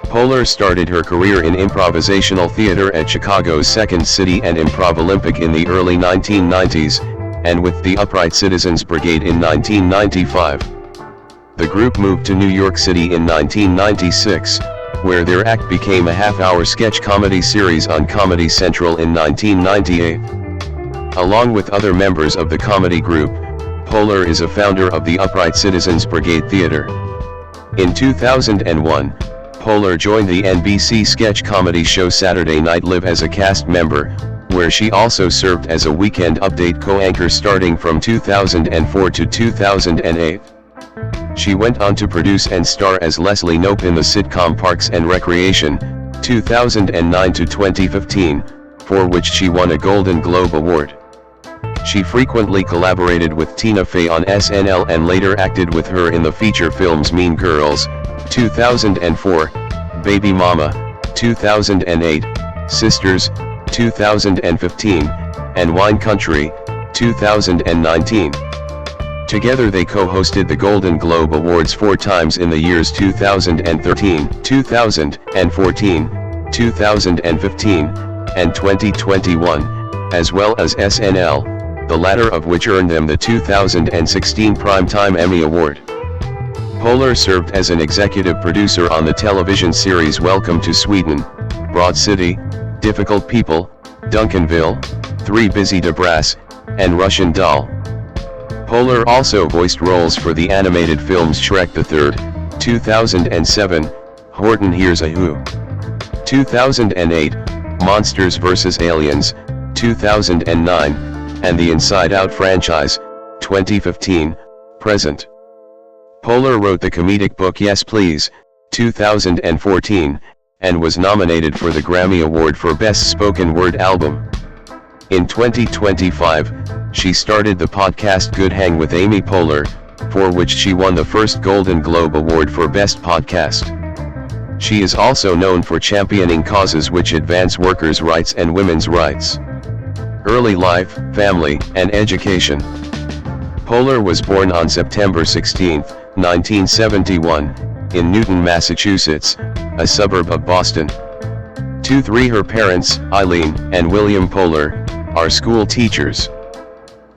Poehler started her career in improvisational theater at Chicago's Second City and Improv Olympic in the early 1990s, and with the Upright Citizens Brigade in 1995. The group moved to New York City in 1996, where their act became a half-hour sketch comedy series on Comedy Central in 1998. Along with other members of the comedy group, Poehler is a founder of the Upright Citizens Brigade Theater. In 2001, Poehler joined the NBC sketch comedy show Saturday Night Live as a cast member, where she also served as a Weekend Update co-anchor starting from 2004 to 2008. She went on to produce and star as Leslie Knope in the sitcom Parks and Recreation, 2009 to 2015, for which she won a Golden Globe Award. She frequently collaborated with Tina Fey on SNL and later acted with her in the feature films Mean Girls, 2004, Baby Mama, 2008, Sisters, 2015, and Wine Country, 2019. Together they co-hosted the Golden Globe Awards 4 times in the years 2013, 2014, 2015, and 2021, as well as SNL, the latter of which earned them the 2016 Primetime Emmy Award. Poehler served as an executive producer on the television series Welcome to Sweden, Broad City, Difficult People, Duncanville, Three Busy Da Brass, and Russian Doll. Poehler also voiced roles for the animated films Shrek the Third, 2007, Horton Hears a Who, 2008, Monsters vs. Aliens, 2009, and the Inside Out franchise, 2015, present. Poehler wrote the comedic book Yes Please, 2014, and was nominated for the Grammy Award for Best Spoken Word Album. In 2025, she started the podcast Good Hang with Amy Poehler, for which she won the first Golden Globe Award for Best Podcast. She is also known for championing causes which advance workers' rights and women's rights. Early life, family, and education. Poehler was born on September 16, 1971, in Newton, Massachusetts, a suburb of Boston. 2-3 Her parents, Eileen and William Poehler, are school teachers.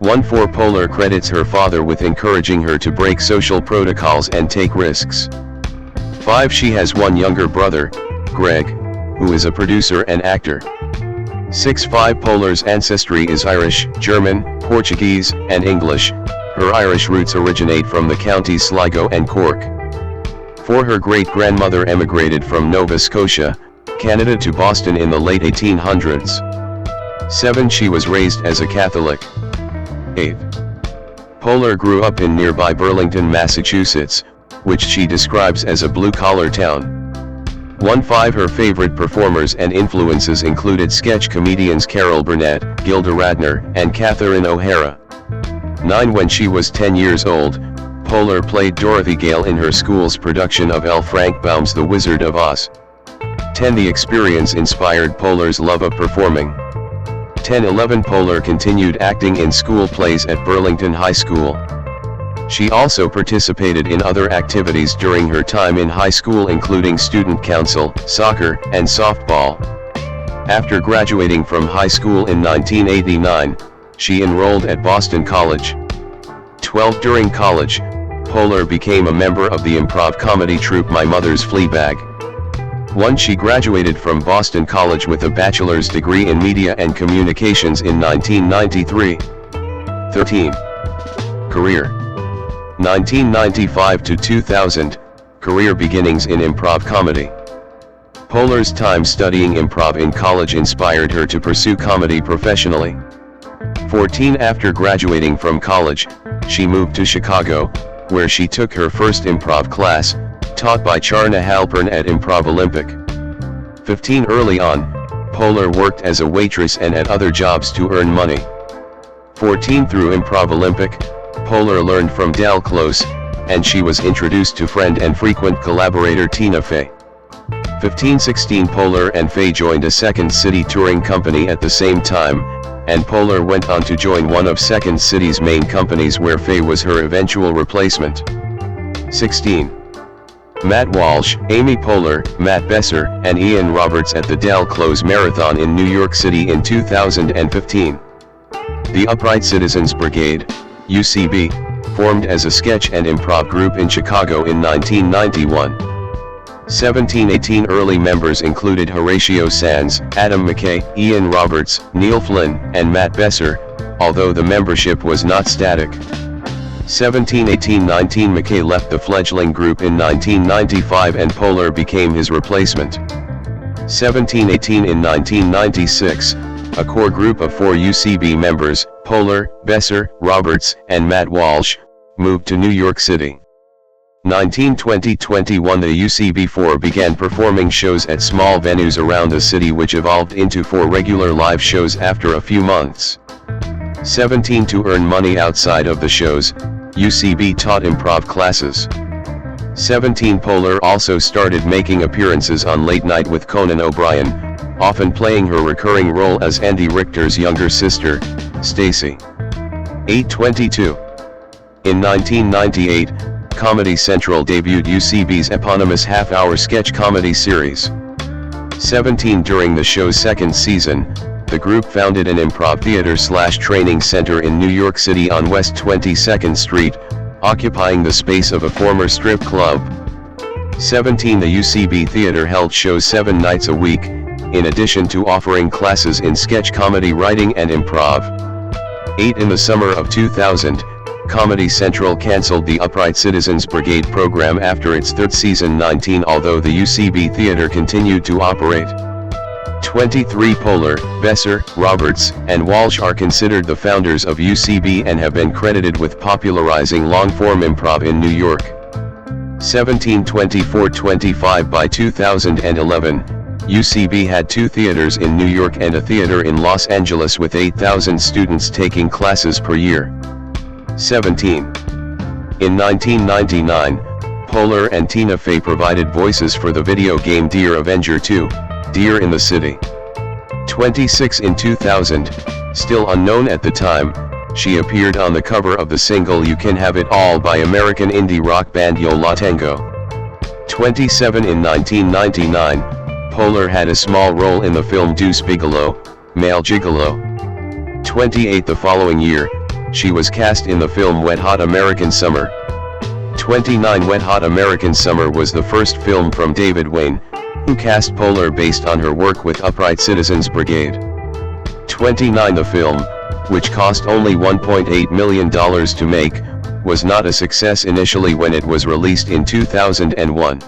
1-4 Poehler credits her father with encouraging her to break social protocols and take risks. 5 She has one younger brother, Greg, who is a producer and actor. 6-5 Poehler's ancestry is Irish, German, Portuguese, and English. Her Irish roots originate from the counties Sligo and Cork. 4 Her great-grandmother emigrated from Nova Scotia, Canada to Boston in the late 1800s. 7 She was raised as a Catholic. 8 Poehler grew up in nearby Burlington, Massachusetts, which she describes as a blue-collar town. 1-5 Her favorite performers and influences included sketch comedians Carol Burnett, Gilda Radner, and Catherine O'Hara. 9 When she was 10 years old, Poehler played Dorothy Gale in her school's production of L. Frank Baum's The Wizard of Oz. 10 The experience inspired Poehler's love of performing. 10-11 Poehler continued acting in school plays at Burlington High School. She also participated in other activities during her time in high school, including student council, soccer, and softball. After graduating from high school in 1989, she enrolled at Boston College. 12 During college, Poehler became a member of the improv comedy troupe My Mother's Fleabag. 1 She graduated from Boston College with a bachelor's degree in media and communications in 1993. 13 Career 1995 to 2000, career beginnings in improv comedy. Poehler's time studying improv in college inspired her to pursue comedy professionally. 14 After graduating from college, she moved to Chicago, where she took her first improv class, taught by Charna Halpern at Improv Olympic. 15 Early on, Poehler worked as a waitress and at other jobs to earn money. 14 Through Improv Olympic, Poehler learned from Del Close, and she was introduced to friend and frequent collaborator Tina Fey. 15-16 Poehler and Fey joined a Second City touring company at the same time, and Poehler went on to join one of Second City's main companies where Fey was her eventual replacement. 16 Matt Walsh, Amy Poehler, Matt Besser, and Ian Roberts at the Del Close Marathon in New York City in 2015. The Upright Citizens Brigade, UCB, formed as a sketch and improv group in Chicago in 1991. 17-18 Early members included Horatio Sands, Adam McKay, Ian Roberts, Neil Flynn, and Matt Besser, although the membership was not static. 17-18-19 McKay left the fledgling group in 1995 and Poehler became his replacement. 17-18 In 1996, a core group of 4 UCB members, Poehler, Besser, Roberts, and Matt Walsh, moved to New York City. 1920-21 The UCB4 began performing shows at small venues around the city which evolved into 4 regular live shows after a few months. 17 To earn money outside of the shows, UCB taught improv classes. 17 Poehler also started making appearances on Late Night with Conan O'Brien, often playing her recurring role as Andy Richter's younger sister, Stacy. 822. In 1998, Comedy Central debuted UCB's eponymous half-hour sketch comedy series. 17 During the show's second season, the group founded an improv theater/training center in New York City on West 22nd Street, occupying the space of a former strip club. 17 The UCB Theater held shows 7 nights a week, in addition to offering classes in sketch comedy writing and improv. 8 In the summer of 2000, Comedy Central canceled the Upright Citizens Brigade program after its third season. 19 Although the UCB Theater continued to operate. 23 Poehler, Besser, Roberts, and Walsh are considered the founders of UCB and have been credited with popularizing long-form improv in New York. 17 24 25 By 2011, UCB had 2 theaters in New York and a theater in Los Angeles with 8,000 students taking classes per year. 17. In 1999, Poehler and Tina Fey provided voices for the video game Dear Avenger 2, Dear in the City. 26 In 2000, still unknown at the time, she appeared on the cover of the single You Can Have It All by American indie rock band Yo La Tengo. 27 In 1999, Poehler had a small role in the film Deuce Bigalow, Male Gigolo. 28 The following year, she was cast in the film Wet Hot American Summer. 29 Wet Hot American Summer was the first film from David Wayne, who cast Poehler based on her work with Upright Citizens Brigade. 29 The film, which cost only $1.8 million to make, was not a success initially when it was released in 2001.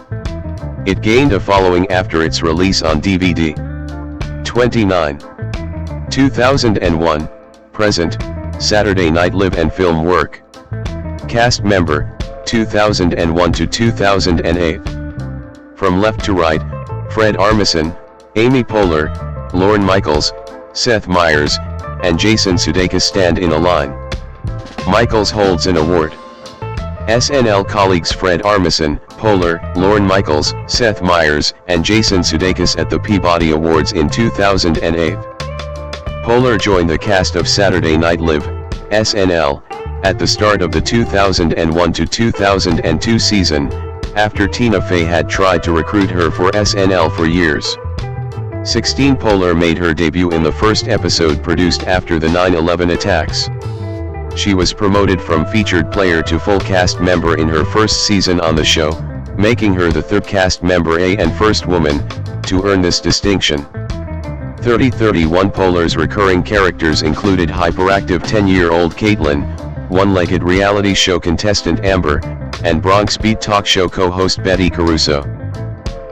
It gained a following after its release on DVD. 29. 2001, present, Saturday Night Live and film work. Cast member, 2001 to 2008. From left to right, Fred Armisen, Amy Poehler, Lorne Michaels, Seth Meyers, and Jason Sudeikis stand in a line. Michaels holds an award. SNL colleagues Fred Armisen, Poehler, Lorne Michaels, Seth Meyers, and Jason Sudeikis at the Peabody Awards in 2008. Poehler joined the cast of Saturday Night Live, SNL, at the start of the 2001 to 2002 season, after Tina Fey had tried to recruit her for SNL for years. 16 Poehler made her debut in the first episode produced after the 9/11 attacks. She was promoted from featured player to full cast member in her first season on the show, making her the third cast member and first woman to earn this distinction. 31 Poehler's recurring characters included hyperactive 10-year-old Caitlin, one-legged reality show contestant Amber, and Bronx Beat talk show co-host Betty Caruso.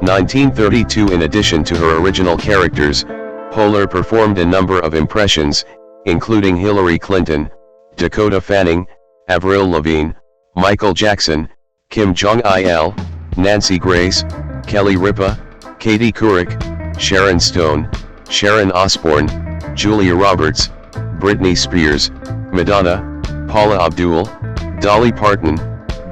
1932 In addition to her original characters, Poehler performed a number of impressions, including Hillary Clinton, Dakota Fanning, Avril Lavigne, Michael Jackson, Kim Jong-il, Nancy Grace, Kelly Ripa, Katie Couric, Sharon Stone, Sharon Osbourne, Julia Roberts, Britney Spears, Madonna, Paula Abdul, Dolly Parton,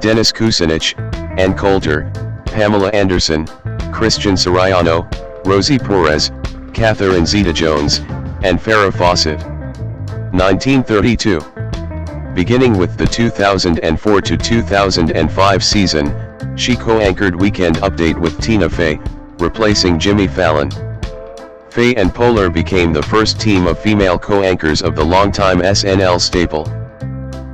Dennis Kucinich, Ann Coulter, Pamela Anderson, Christian Siriano, Rosie Perez, Catherine Zeta-Jones, and Farrah Fawcett. 1932. Beginning with the 2004 to 2005 season, she co-anchored Weekend Update with Tina Fey, replacing Jimmy Fallon. Fey and Poehler became the first team of female co-anchors of the longtime SNL staple.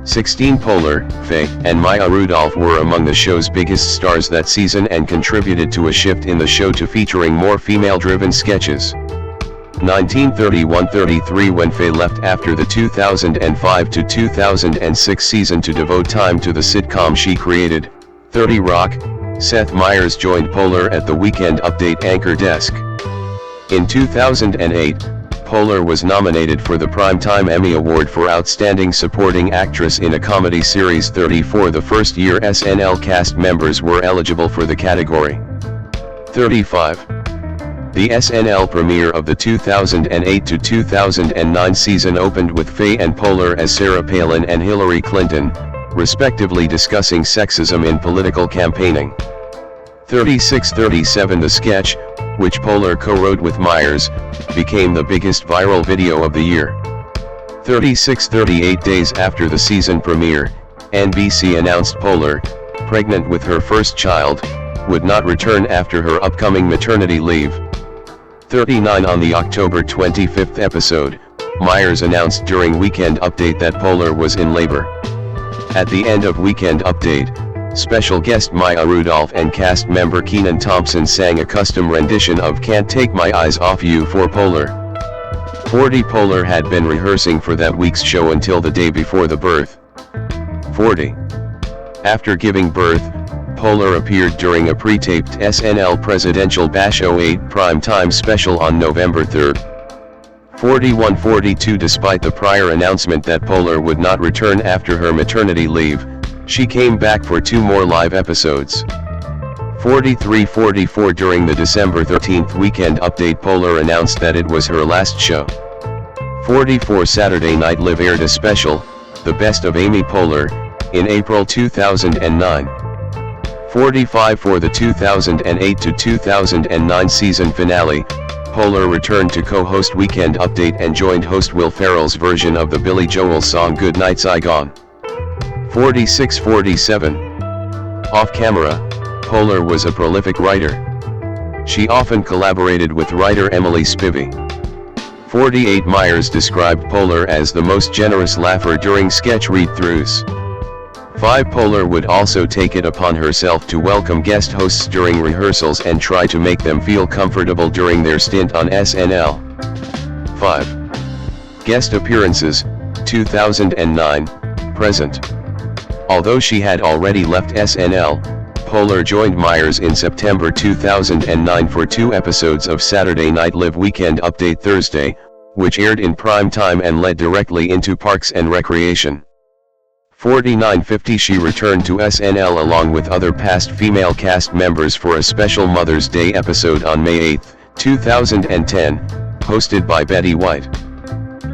16 Poehler, Fey, and Maya Rudolph were among the show's biggest stars that season and contributed to a shift in the show to featuring more female-driven sketches. 1931-33 When Fey left after the 2005 to 2006 season to devote time to the sitcom she created, 30 Rock, Seth Meyers joined Poehler at the Weekend Update anchor desk. In 2008, Poehler was nominated for the Primetime Emmy Award for Outstanding Supporting Actress in a Comedy Series. 34 The first-year SNL cast members were eligible for the category. 35. The SNL premiere of the 2008 to 2009 season opened with Fey and Poehler as Sarah Palin and Hillary Clinton, respectively, discussing sexism in political campaigning. 3637 The sketch, which Poehler co-wrote with Myers, became the biggest viral video of the year. 3638 Days after the season premiere, NBC announced Poehler, pregnant with her first child, would not return after her upcoming maternity leave. 39 On the October 25th episode, Myers announced during Weekend Update that Poehler was in labor. At the end of Weekend Update, special guest Maya Rudolph and cast member Kenan Thompson sang a custom rendition of Can't Take My Eyes Off You for Poehler. 40 Poehler had been rehearsing for that week's show until the day before the birth. 40. After giving birth, Poehler appeared during a pre-taped SNL Presidential Bash 08 primetime special on November 3. 41-42 Despite the prior announcement that Poehler would not return after her maternity leave, she came back for 2 more live episodes. 43-44 During the December 13th Weekend Update, Poehler announced that it was her last show. 44 Saturday Night Live aired a special, The Best of Amy Poehler, in April 2009. 45 For the 2008 to 2009 season finale, Poehler returned to co-host Weekend Update and joined host Will Ferrell's version of the Billy Joel song Good Night Saigon. 46-47. Off-camera, Poehler was a prolific writer. She often collaborated with writer Emily Spivey. 48 Myers described Poehler as the most generous laugher during sketch read-throughs. 5 Poehler would also take it upon herself to welcome guest hosts during rehearsals and try to make them feel comfortable during their stint on SNL. 5. Guest appearances, 2009, present. Although she had already left SNL, Poehler joined Myers in September 2009 for 2 episodes of Saturday Night Live Weekend Update Thursday, which aired in prime time and led directly into Parks and Recreation. 49-50 She returned to SNL along with other past female cast members for a special Mother's Day episode on May 8, 2010, hosted by Betty White.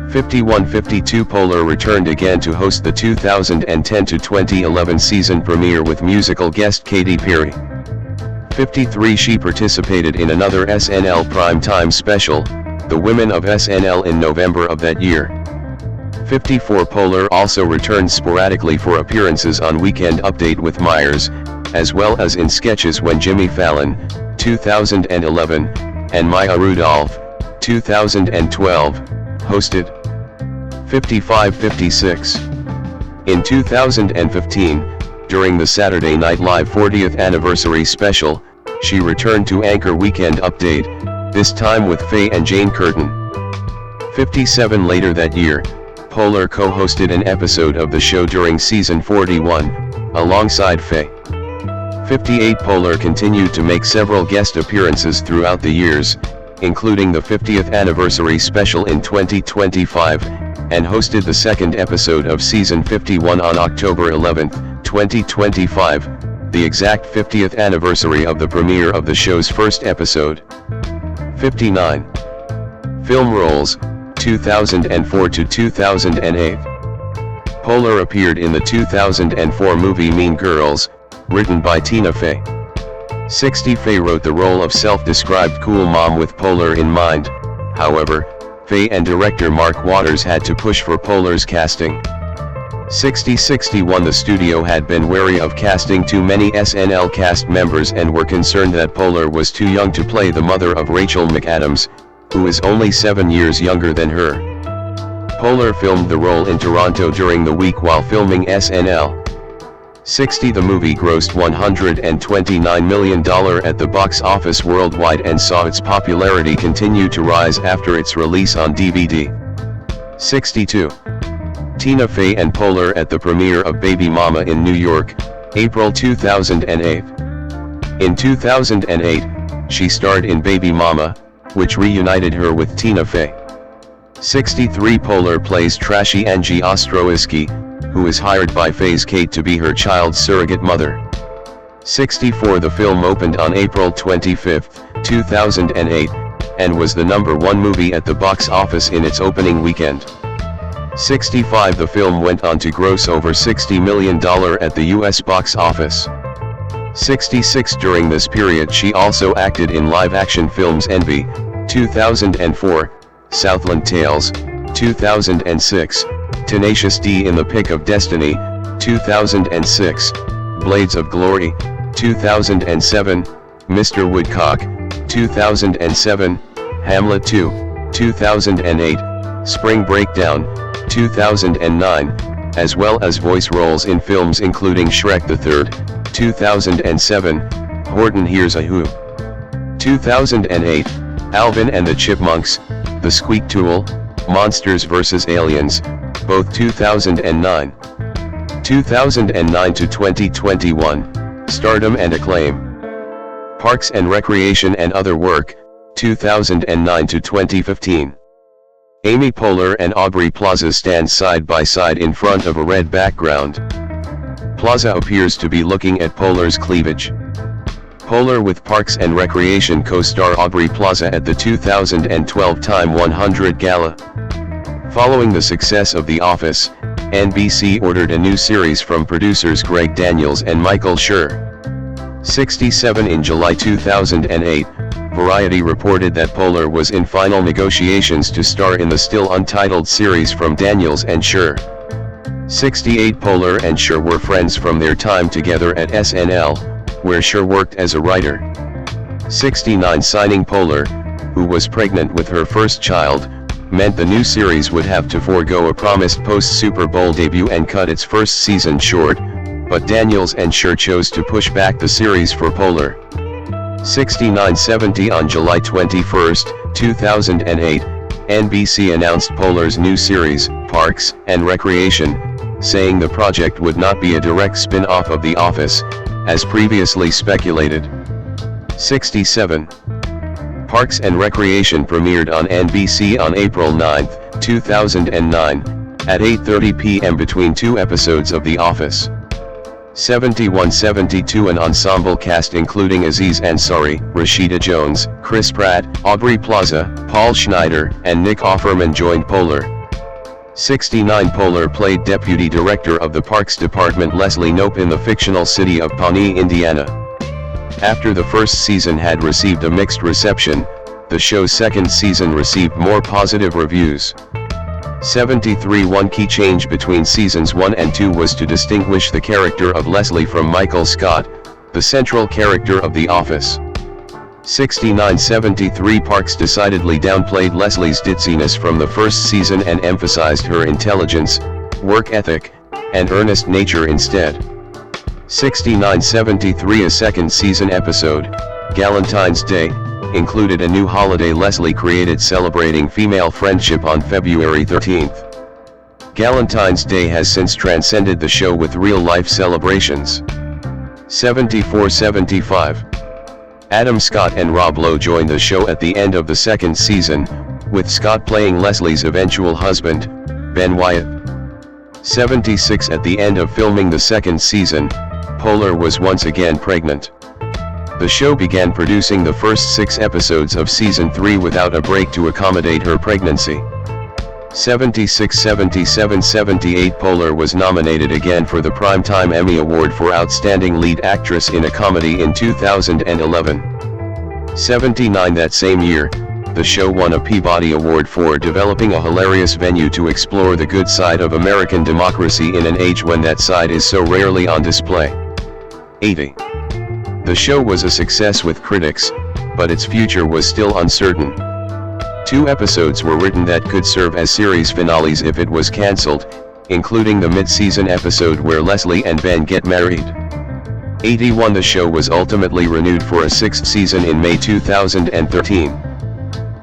51-52 Poehler returned again to host the 2010 to 2011 season premiere with musical guest Katy Perry. 53 She participated in another SNL primetime special, The Women of SNL, in November of that year. 54 Poehler also returned sporadically for appearances on Weekend Update with Myers, as well as in sketches when Jimmy Fallon, 2011, and Maya Rudolph, 2012, hosted. 55-56. In 2015, during the Saturday Night Live 40th anniversary special, she returned to anchor Weekend Update, this time with Faye and Jane Curtin. 57 Later that year, Poehler co-hosted an episode of the show during season 41, alongside Faye. 58 Poehler continued to make several guest appearances throughout the years, including the 50th anniversary special in 2025, and hosted the second episode of season 51 on October 11, 2025, the exact 50th anniversary of the premiere of the show's first episode. 59. Film roles, 2004 to 2008. Poehler appeared in the 2004 movie Mean Girls, written by Tina Fey. 60 Fey wrote the role of self-described cool mom with Poehler in mind. However, Fey and director Mark Waters had to push for Poehler's casting. 60-61 The studio had been wary of casting too many SNL cast members and were concerned that Poehler was too young to play the mother of Rachel McAdams, who is only 7 years younger than her. Poehler filmed the role in Toronto during the week while filming SNL. 60 The movie grossed $129 million at the box office worldwide and saw its popularity continue to rise after its release on DVD. 62. Tina Fey and Poehler at the premiere of Baby Mama in New York, April 2008. In 2008, she starred in Baby Mama, which reunited her with Tina Fey. 63 Poehler plays trashy Angie Ostrowiecki, who is hired by Fey's Kate to be her child's surrogate mother. 64 The film opened on April 25, 2008, and was the #1 movie at the box office in its opening weekend. 65. The film went on to gross over $60 million at the US box office. 66. During this period she also acted in live-action films Envy, 2004, Southland Tales, 2006, Tenacious D in the Pick of Destiny, 2006, Blades of Glory, 2007, Mr. Woodcock, 2007, Hamlet 2, 2008, Spring Breakdown, 2009, as well as voice roles in films including Shrek the Third, 2007, Horton Hears a Who, 2008, Alvin and the Chipmunks, The Squeak Tool, Monsters vs. Aliens, both 2009. 2009 to 2021, Stardom and Acclaim. Parks and Recreation and Other Work, 2009 to 2015. Amy Poehler and Aubrey Plaza stand side by side in front of a red background. Plaza appears to be looking at Poehler's cleavage. Poehler with Parks and Recreation co-star Aubrey Plaza at the 2012 Time 100 Gala. Following the success of The Office, NBC ordered a new series from producers Greg Daniels and Michael Schur. 67. In July 2008, Variety reported that Poehler was in final negotiations to star in the still untitled series from Daniels and Schur. 68. Poehler and Schur were friends from their time together at SNL, where Schur worked as a writer. 69. Signing Poehler, who was pregnant with her first child, meant the new series would have to forego a promised post-Super Bowl debut and cut its first season short, but Daniels and Schur chose to push back the series for Poehler. 69-70. On July 21, 2008, NBC announced Poehler's new series, Parks and Recreation, saying the project would not be a direct spin-off of The Office, as previously speculated. 67. Parks and Recreation premiered on NBC on April 9, 2009, at 8:30 p.m. between two episodes of The Office. 71-72. An ensemble cast including Aziz Ansari, Rashida Jones, Chris Pratt, Aubrey Plaza, Paul Schneider, and Nick Offerman joined Poehler. 69. Poehler played Deputy Director of the Parks Department Leslie Knope in the fictional city of Pawnee, Indiana. After the first season had received a mixed reception, the show's second season received more positive reviews. 73. One key change between seasons 1 and 2 was to distinguish the character of Leslie from Michael Scott, the central character of The Office. 69-73. Parks decidedly downplayed Leslie's ditziness from the first season and emphasized her intelligence, work ethic, and earnest nature instead. 69-73. A second season episode, Galentine's Day, included a new holiday Leslie created celebrating female friendship on February 13th. Galentine's Day has since transcended the show with real-life celebrations. 74-75. Adam Scott and Rob Lowe joined the show at the end of the second season, with Scott playing Leslie's eventual husband, Ben Wyatt. 76. At the end of filming the second season, Poehler was once again pregnant. The show began producing the first 6 episodes of season 3 without a break to accommodate her pregnancy. 76-77-78. Poehler was nominated again for the Primetime Emmy Award for Outstanding Lead Actress in a Comedy in 2011. 79. That same year, the show won a Peabody Award for developing a hilarious venue to explore the good side of American democracy in an age when that side is so rarely on display. 80. The show was a success with critics, but its future was still uncertain. 2 episodes were written that could serve as series finales if it was cancelled, including the mid-season episode where Leslie and Ben get married. 81. The show was ultimately renewed for a 6th season in May 2013.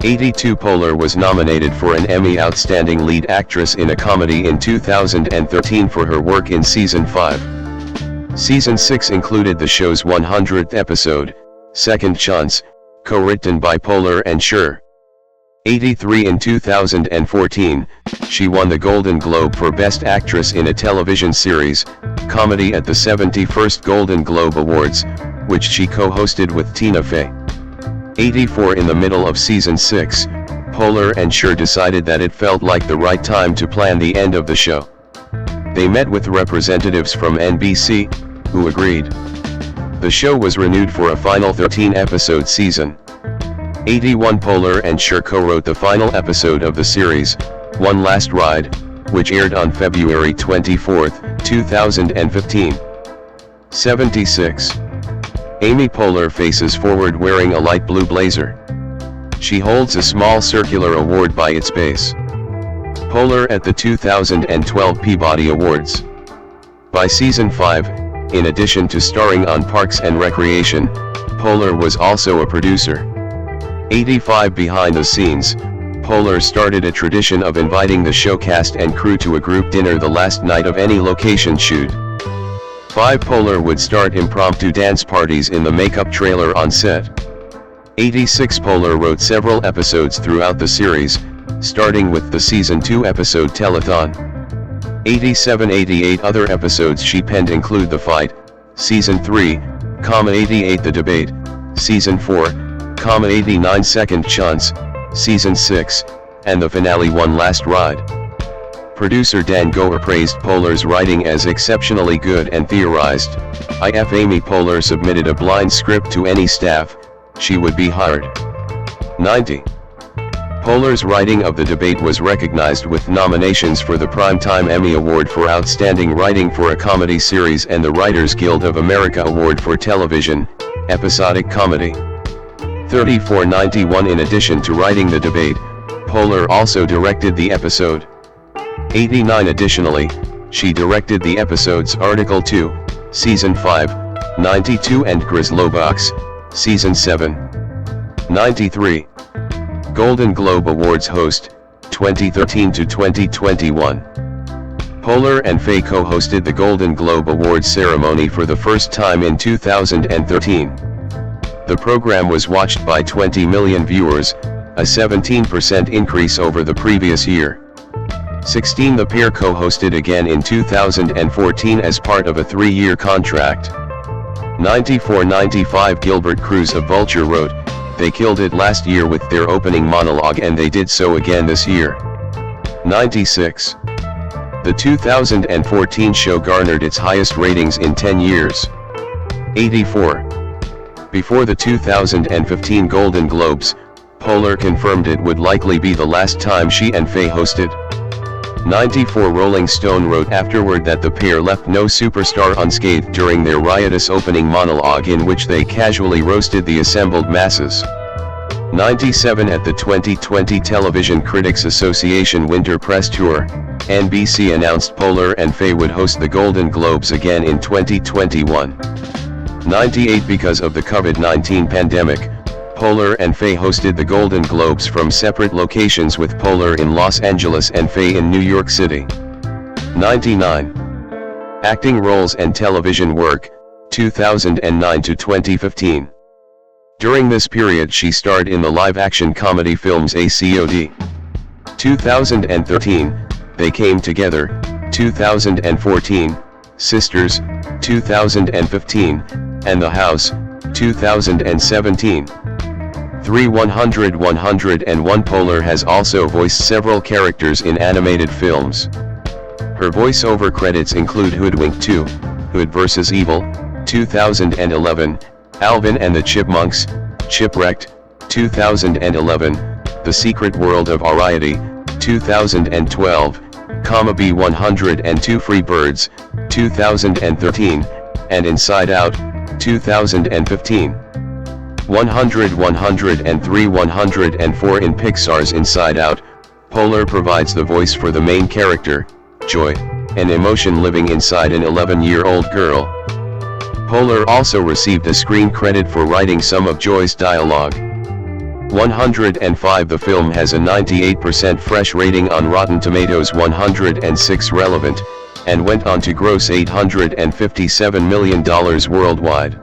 82. Poehler was nominated for an Emmy Outstanding Lead Actress in a Comedy in 2013 for her work in Season 5. Season 6 included the show's 100th episode, Second Chance, co-written by Poehler and Schur. 83. In 2014, she won the Golden Globe for Best Actress in a Television Series, Comedy at the 71st Golden Globe Awards, which she co-hosted with Tina Fey. 84. In the middle of Season 6, Polar and Cher decided that it felt like the right time to plan the end of the show. They met with representatives from NBC, who agreed. The show was renewed for a final 13-episode season. 81 Polar and Cher co-wrote the final episode of the series, One Last Ride, which aired on February 24, 2015. 76. Amy Poehler faces forward wearing a light blue blazer. She holds a small circular award by its base. Poehler at the 2012 Peabody Awards. By season 5, in addition to starring on Parks and Recreation, Poehler was also a producer. 85 Behind the scenes, Poehler started a tradition of inviting the show cast and crew to a group dinner the last night of any location shoot. 5 Poehler would start impromptu dance parties in the makeup trailer on set. 86 Poehler wrote several episodes throughout the series, starting with the season 2 episode Telethon. 87-88 other episodes she penned include The Fight, season 3, 88 The Debate, season 4, 89 Second Chance, season 6, and the finale One Last Ride. Producer Dan Goer praised Poehler's writing as exceptionally good and theorized, "If Amy Poehler submitted a blind script to any staff, she would be hired." 90. Poehler's writing of The Debate was recognized with nominations for the Primetime Emmy Award for Outstanding Writing for a Comedy Series and the Writers Guild of America Award for Television, Episodic Comedy. 3491 In addition to writing The Debate, Poehler also directed the episode. 89 Additionally, she directed the episodes Article 2, Season 5, 92 and Grizzlowbox, Season 7. 93. Golden Globe Awards host, 2013 to 2021. Poehler and Faye co-hosted the Golden Globe Awards ceremony for the first time in 2013. The program was watched by 20 million viewers, a 17% increase over the previous year. 16 The pair co-hosted again in 2014 as part of a 3-year contract. 94-95 Gilbert Cruz of Vulture wrote, "They killed it last year with their opening monologue and they did so again this year." 96. The 2014 show garnered its highest ratings in 10 years. 84. Before the 2015 Golden Globes, Poehler confirmed it would likely be the last time she and Faye hosted. 94 Rolling Stone wrote afterward that the pair left no superstar unscathed during their riotous opening monologue in which they casually roasted the assembled masses. 97 At the 2020 Television Critics Association Winter Press Tour, NBC announced Poehler and Faye would host the Golden Globes again in 2021. 98 Because of the COVID-19 pandemic, Poehler and Faye hosted the Golden Globes from separate locations with Poehler in Los Angeles and Faye in New York City. 99. Acting roles and television work, 2009 to 2015. During this period she starred in the live-action comedy films ACOD. 2013, They Came Together, 2014, Sisters, 2015, and The House, 2017. 3 101 Poehler has also voiced several characters in animated films. Her voiceover credits include Hoodwink 2, Hood vs. Evil, 2011, Alvin and the Chipmunks, Chipwrecked, 2011, The Secret World of Variety, 2012, B-102 Free Birds, 2013, and Inside Out, 2015. 100 103 104 In Pixar's Inside Out, Poehler provides the voice for the main character, Joy, an emotion living inside an 11-year-old girl. Poehler also received a screen credit for writing some of Joy's dialogue. 105 The film has a 98% fresh rating on Rotten Tomatoes, 106 relevant, and went on to gross $857 million worldwide.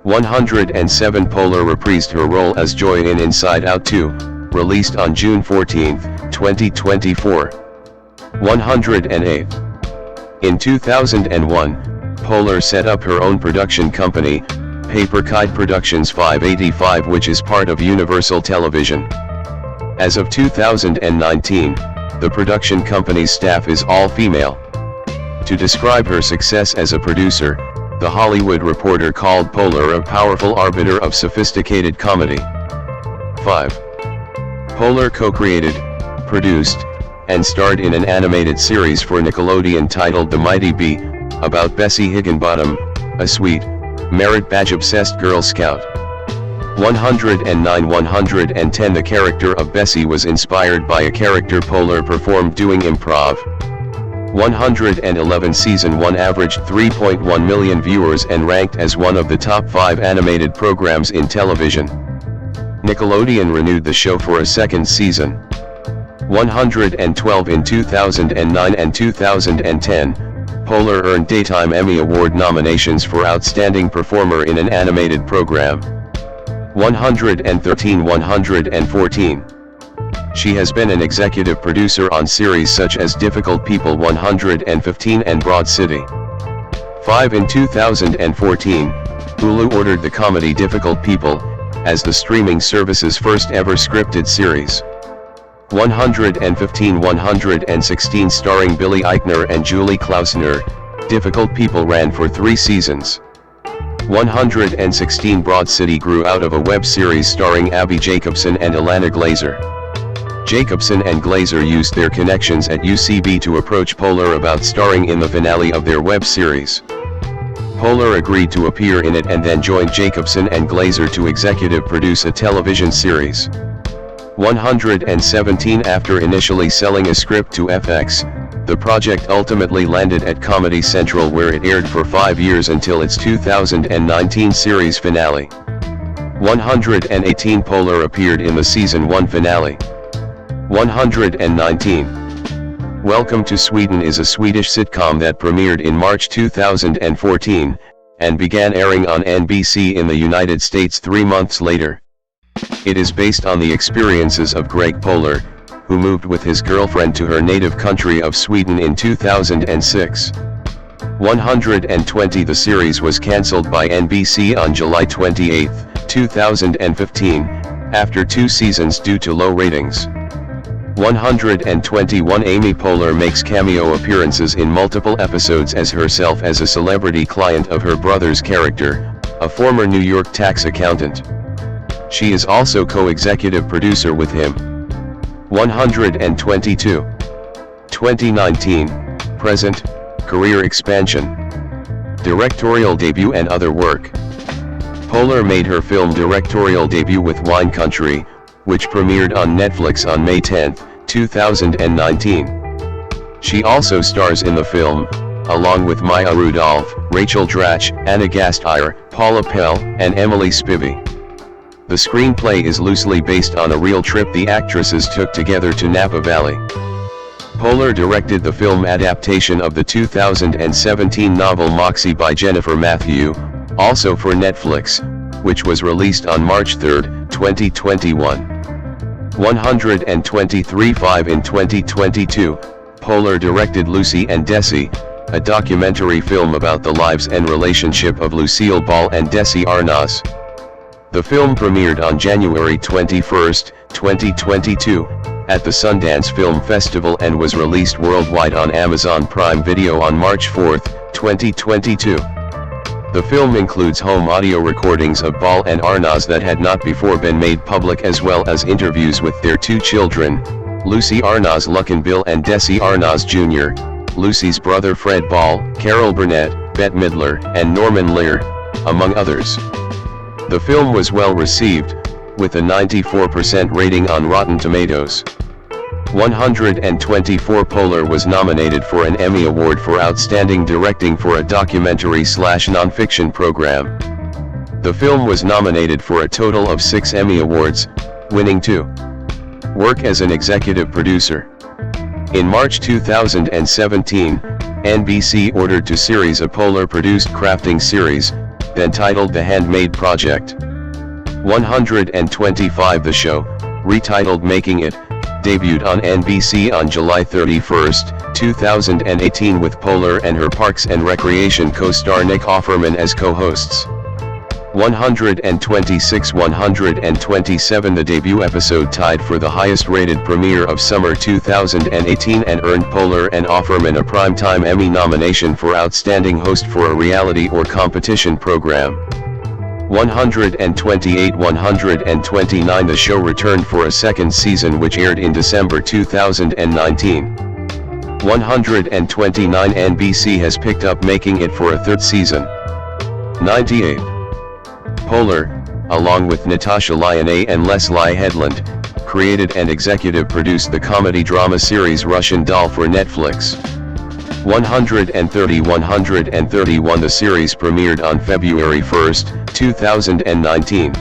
107 Poehler reprised her role as Joy in Inside Out 2, released on June 14, 2024. 108. In 2001, Poehler set up her own production company, Paper Kite Productions 585, which is part of Universal Television. As of 2019, the production company's staff is all female. To describe her success as a producer, The Hollywood Reporter called Poehler a powerful arbiter of sophisticated comedy. 5. Poehler co-created, produced, and starred in an animated series for Nickelodeon titled The Mighty Bee, about Bessie Higginbottom, a sweet, merit-badge-obsessed Girl Scout. 109-110 The character of Bessie was inspired by a character Poehler performed doing improv. 111 Season 1 averaged 3.1 million viewers and ranked as one of the top 5 animated programs in television. Nickelodeon renewed the show for a second season. 112 In 2009 and 2010, Poehler earned Daytime Emmy Award nominations for Outstanding Performer in an Animated Program. 113-114. She has been an executive producer on series such as Difficult People 115 and Broad City. 5 In 2014, Hulu ordered the comedy Difficult People, as the streaming service's first ever scripted series. 115-116 starring Billy Eichner and Julie Klausner, Difficult People ran for 3 seasons. 116 Broad City grew out of a web series starring Abby Jacobson and Ilana Glazer. Jacobson and Glazer used their connections at UCB to approach Poehler about starring in the finale of their web series. Poehler agreed to appear in it and then joined Jacobson and Glazer to executive produce a television series. 117 After initially selling a script to FX, the project ultimately landed at Comedy Central, where it aired for 5 years until its 2019 series finale. 118 Poehler appeared in the Season 1 finale. 119. Welcome to Sweden is a Swedish sitcom that premiered in March 2014, and began airing on NBC in the United States 3 months later. It is based on the experiences of Greg Poehler, who moved with his girlfriend to her native country of Sweden in 2006. 120 The series was cancelled by NBC on July 28, 2015, after 2 seasons due to low ratings. 121 Amy Poehler makes cameo appearances in multiple episodes as herself as a celebrity client of her brother's character, a former New York tax accountant. She is also co-executive producer with him. 122. 2019, present, career expansion. Directorial debut and other work. Poehler made her film directorial debut with Wine Country, which premiered on Netflix on May 10, 2019. She also stars in the film, along with Maya Rudolph, Rachel Dratch, Anna Gasteyer, Paula Pell, and Emily Spivey. The screenplay is loosely based on a real trip the actresses took together to Napa Valley. Poehler directed the film adaptation of the 2017 novel Moxie by Jennifer Matthew, also for Netflix, which was released on March 3, 2021. 123 5 In 2022, Poehler directed Lucy and Desi, a documentary film about the lives and relationship of Lucille Ball and Desi Arnaz. The film premiered on January 21, 2022, at the Sundance Film Festival and was released worldwide on Amazon Prime Video on March 4, 2022. The film includes home audio recordings of Ball and Arnaz that had not before been made public, as well as interviews with their 2 children, Lucy Arnaz Luckenbill and Desi Arnaz Jr., Lucy's brother Fred Ball, Carol Burnett, Bette Midler, and Norman Lear, among others. The film was well received, with a 94% rating on Rotten Tomatoes. 124 Poehler was nominated for an Emmy Award for Outstanding Directing for a documentary/nonfiction program. The film was nominated for a total of 6 Emmy Awards, winning 2. Work as an executive producer. In March 2017, NBC ordered to series a Poehler-produced crafting series, then titled The Handmade Project. 125 The show, retitled Making It, debuted on NBC on July 31, 2018 with Poehler and her Parks and Recreation co-star Nick Offerman as co-hosts. 126 127 The debut episode tied for the highest rated premiere of summer 2018 and earned Poehler and Offerman a Primetime Emmy nomination for Outstanding Host for a Reality or Competition Program. 128 129 The show returned for a second season which aired in December 2019. 129 NBC has picked up making it for a third season. 98. Poehler, along with Natasha Lyonne and Leslie Headland, created and executive produced the comedy-drama series Russian Doll for Netflix. 130 131 The series premiered on February 1, 2019.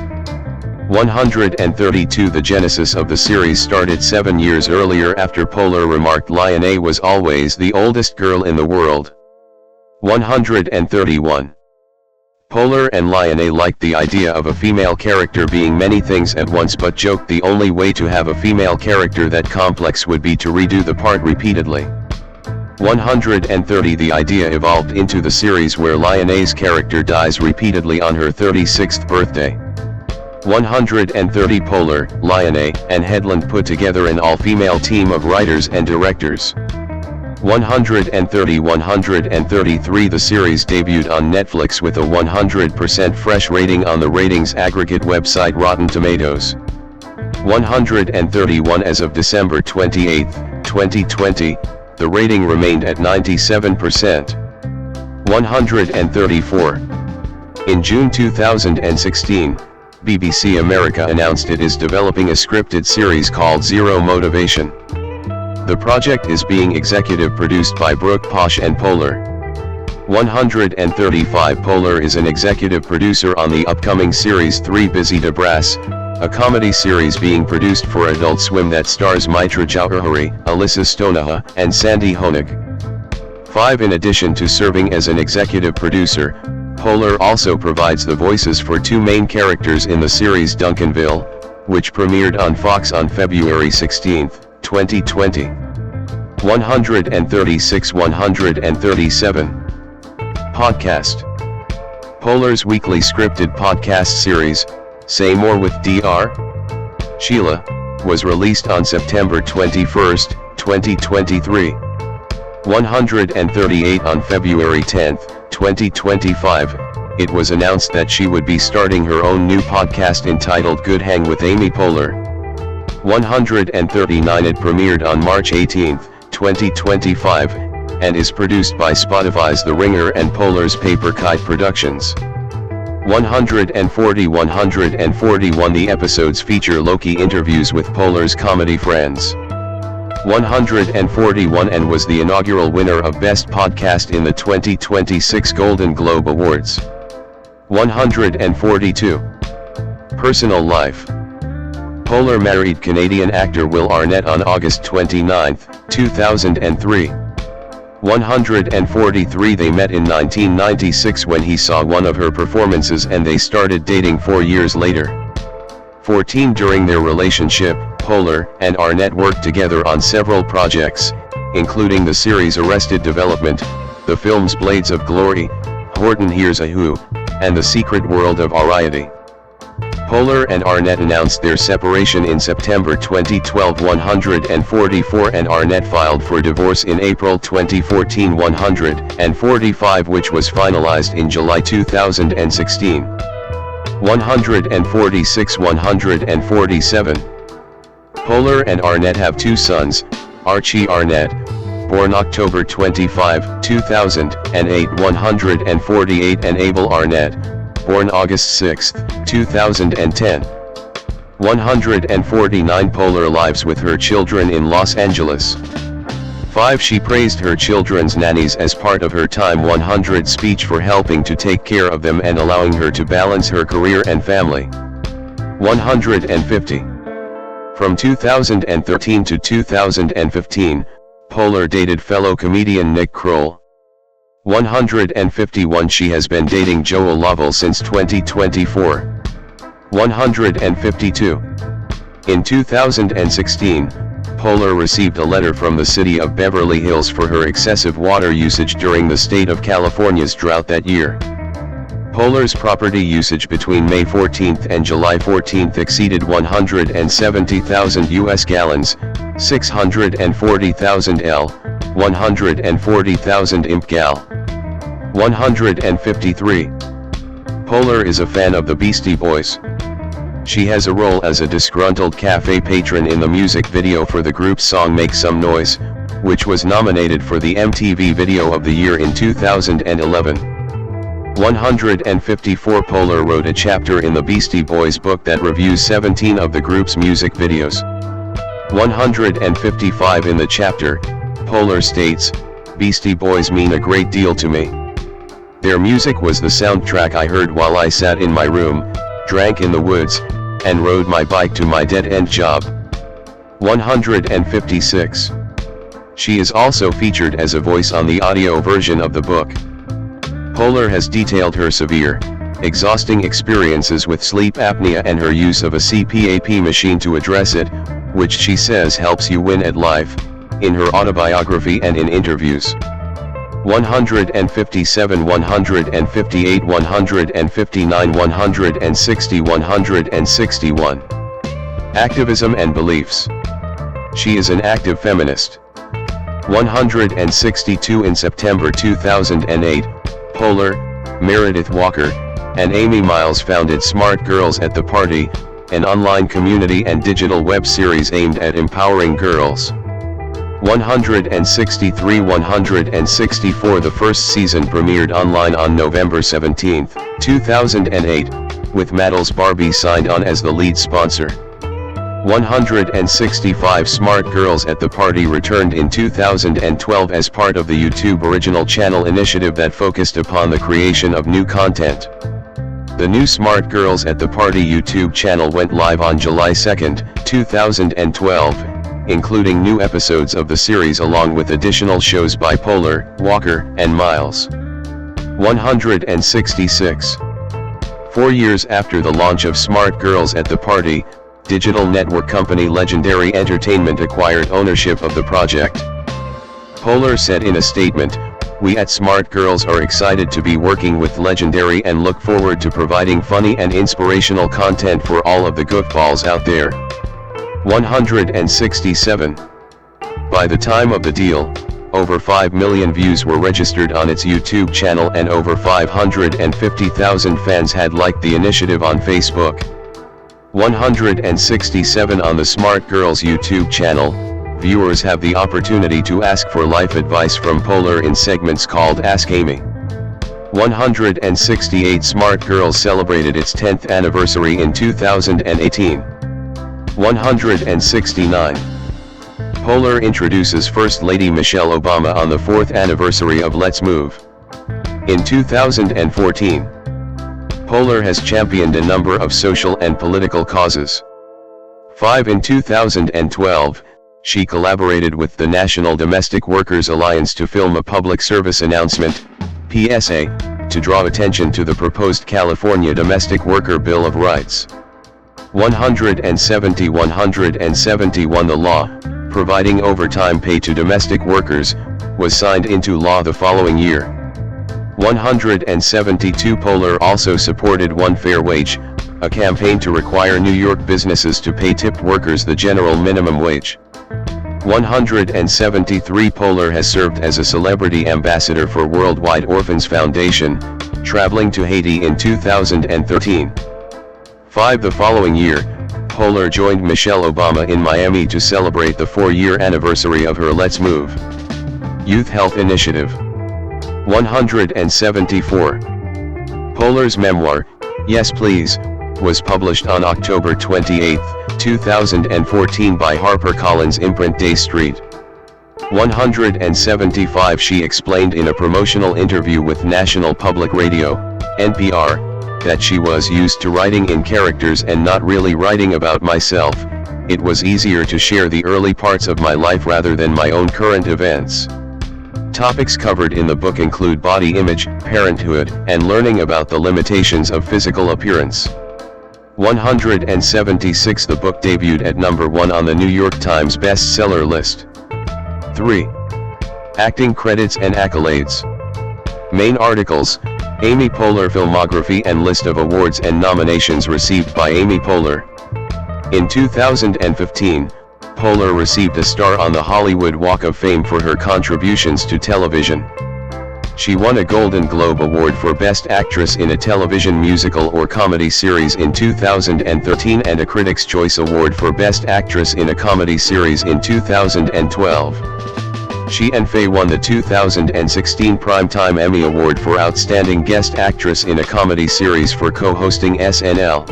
132 The genesis of the series started 7 years earlier after Poehler remarked Lyonne was always the oldest girl in the world. 131. Poehler and Lyonne liked the idea of a female character being many things at once but joked the only way to have a female character that complex would be to redo the part repeatedly. 130 The idea evolved into the series where Lyonne's character dies repeatedly on her 36th birthday. 130 Poehler, Lyonne, and Headland put together an all-female team of writers and directors. 130 133 The series debuted on Netflix with a 100% fresh rating on the ratings aggregate website Rotten Tomatoes. 131 As of December 28, 2020, the rating remained at 97%. 134. In June 2016, BBC America announced it is developing a scripted series called Zero Motivation. The project is being executive produced by Brooke Posh and Poehler. 135 Poehler is an executive producer on the upcoming series Three Busy to Brass, a comedy series being produced for Adult Swim that stars Mitra Jouhari, Alyssa Stoneha, and Sandy Honig. 5 In addition to serving as an executive producer, Poehler also provides the voices for 2 main characters in the series Duncanville, which premiered on Fox on February 16, 2020. 136 137. Podcast. Poehler's weekly scripted podcast series, Say More with Dr. Sheila, was released on September 21, 2023. 138 On February 10, 2025, it was announced that she would be starting her own new podcast entitled Good Hang with Amy Poehler. 139 It premiered on March 18, 2025, and is produced by Spotify's The Ringer and Poehler's Paper Kite Productions. 140 141 The episodes feature Loki interviews with Poehler's comedy friends. 141 and was the inaugural winner of Best Podcast in the 2026 Golden Globe Awards. 142. Personal life. Poehler married Canadian actor Will Arnett on August 29, 2003. 143 They met in 1996 when he saw one of her performances and they started dating 4 years later. 14 During their relationship, Poehler and Arnett worked together on several projects, including the series Arrested Development, the films Blades of Glory, Horton Hears a Who, and The Secret World of Ariety. Poehler and Arnett announced their separation in September 2012 144 and Arnett filed for divorce in April 2014 145 which was finalized in July 2016. 146 147. Poehler and Arnett have 2 sons, Archie Arnett, born October 25, 2008 148 and Abel Arnett, born August 6, 2010. 149 Poehler lives with her children in Los Angeles. 5 She praised her children's nannies as part of her Time 100 speech for helping to take care of them and allowing her to balance her career and family. 150. From 2013 to 2015, Poehler dated fellow comedian Nick Kroll. 151 She has been dating Joel Lovell since 2024. 152. In 2016, Poehler received a letter from the city of Beverly Hills for her excessive water usage during the state of California's drought that year. Polar's property usage between May 14 and July 14 exceeded 170,000 US gallons, 640,000 L, 140,000 imp gal. 153. Polar is a fan of the Beastie Boys. She has a role as a disgruntled cafe patron in the music video for the group's song Make Some Noise, which was nominated for the MTV Video of the Year in 2011. 154. Polar wrote a chapter in the Beastie Boys book that reviews 17 of the group's music videos. 155. In the chapter, Polar states, "Beastie Boys mean a great deal to me. Their music was the soundtrack I heard while I sat in my room, drank in the woods, and rode my bike to my dead-end job." 156. She is also featured as a voice on the audio version of the book. Polar has detailed her severe, exhausting experiences with sleep apnea and her use of a CPAP machine to address it, which she says helps you win at life, in her autobiography and in interviews. 157, 158, 159, 160, 161. Activism and beliefs. She is an active feminist. 162. In September 2008, Polar, Meredith Walker, and Amy Miles founded Smart Girls at the Party, an online community and digital web series aimed at empowering girls. 163, 164. The first season premiered online on November 17, 2008, with Maddle's Barbie signed on as the lead sponsor. 165. Smart Girls at the Party returned in 2012 as part of the YouTube Original Channel initiative that focused upon the creation of new content. The new Smart Girls at the Party YouTube channel went live on July 2, 2012, including new episodes of the series along with additional shows by Polar, Walker, and Miles. 166. 4 years after the launch of Smart Girls at the Party, digital network company Legendary Entertainment acquired ownership of the project. Polar said in a statement, "We at Smart Girls are excited to be working with Legendary and look forward to providing funny and inspirational content for all of the goofballs out there." 167. By the time of the deal, over 5 million views were registered on its YouTube channel and over 550,000 fans had liked the initiative on Facebook. 167. On the Smart Girls YouTube channel, viewers have the opportunity to ask for life advice from Polar in segments called Ask Amy. 168. Smart Girls celebrated its 10th anniversary in 2018. 169. Polar introduces First Lady Michelle Obama on the 4th anniversary of Let's Move. In 2014, Polar has championed a number of social and political causes. 5. In 2012, she collaborated with the National Domestic Workers Alliance to film a public service announcement, PSA, to draw attention to the proposed California Domestic Worker Bill of Rights. 170. 171. The law, providing overtime pay to domestic workers, was signed into law the following year. 172. Polar also supported One Fair Wage, a campaign to require New York businesses to pay tipped workers the general minimum wage. 173. Polar has served as a celebrity ambassador for Worldwide Orphans Foundation, traveling to Haiti in 2013. 5. The following year, Polar joined Michelle Obama in Miami to celebrate the 4-year anniversary of her Let's Move Youth Health Initiative. 174. Polar's memoir, Yes Please, was published on October 28, 2014 by HarperCollins imprint Day Street. 175. She explained in a promotional interview with National Public Radio, NPR, that she was used to writing in characters and not really writing about myself. It was easier to share the early parts of my life rather than my own current events. Topics covered in the book include body image, parenthood, and learning about the limitations of physical appearance. 176. The book debuted at number 1 on the New York Times bestseller list. 3. Acting credits and accolades. Main articles, Amy Poehler filmography and list of awards and nominations received by Amy Poehler. In 2015, Poehler received a star on the Hollywood Walk of Fame for her contributions to television. She won a Golden Globe Award for Best Actress in a Television Musical or Comedy Series in 2013 and a Critics' Choice Award for Best Actress in a Comedy Series in 2012. She and Faye won the 2016 Primetime Emmy Award for Outstanding Guest Actress in a Comedy Series for co-hosting SNL.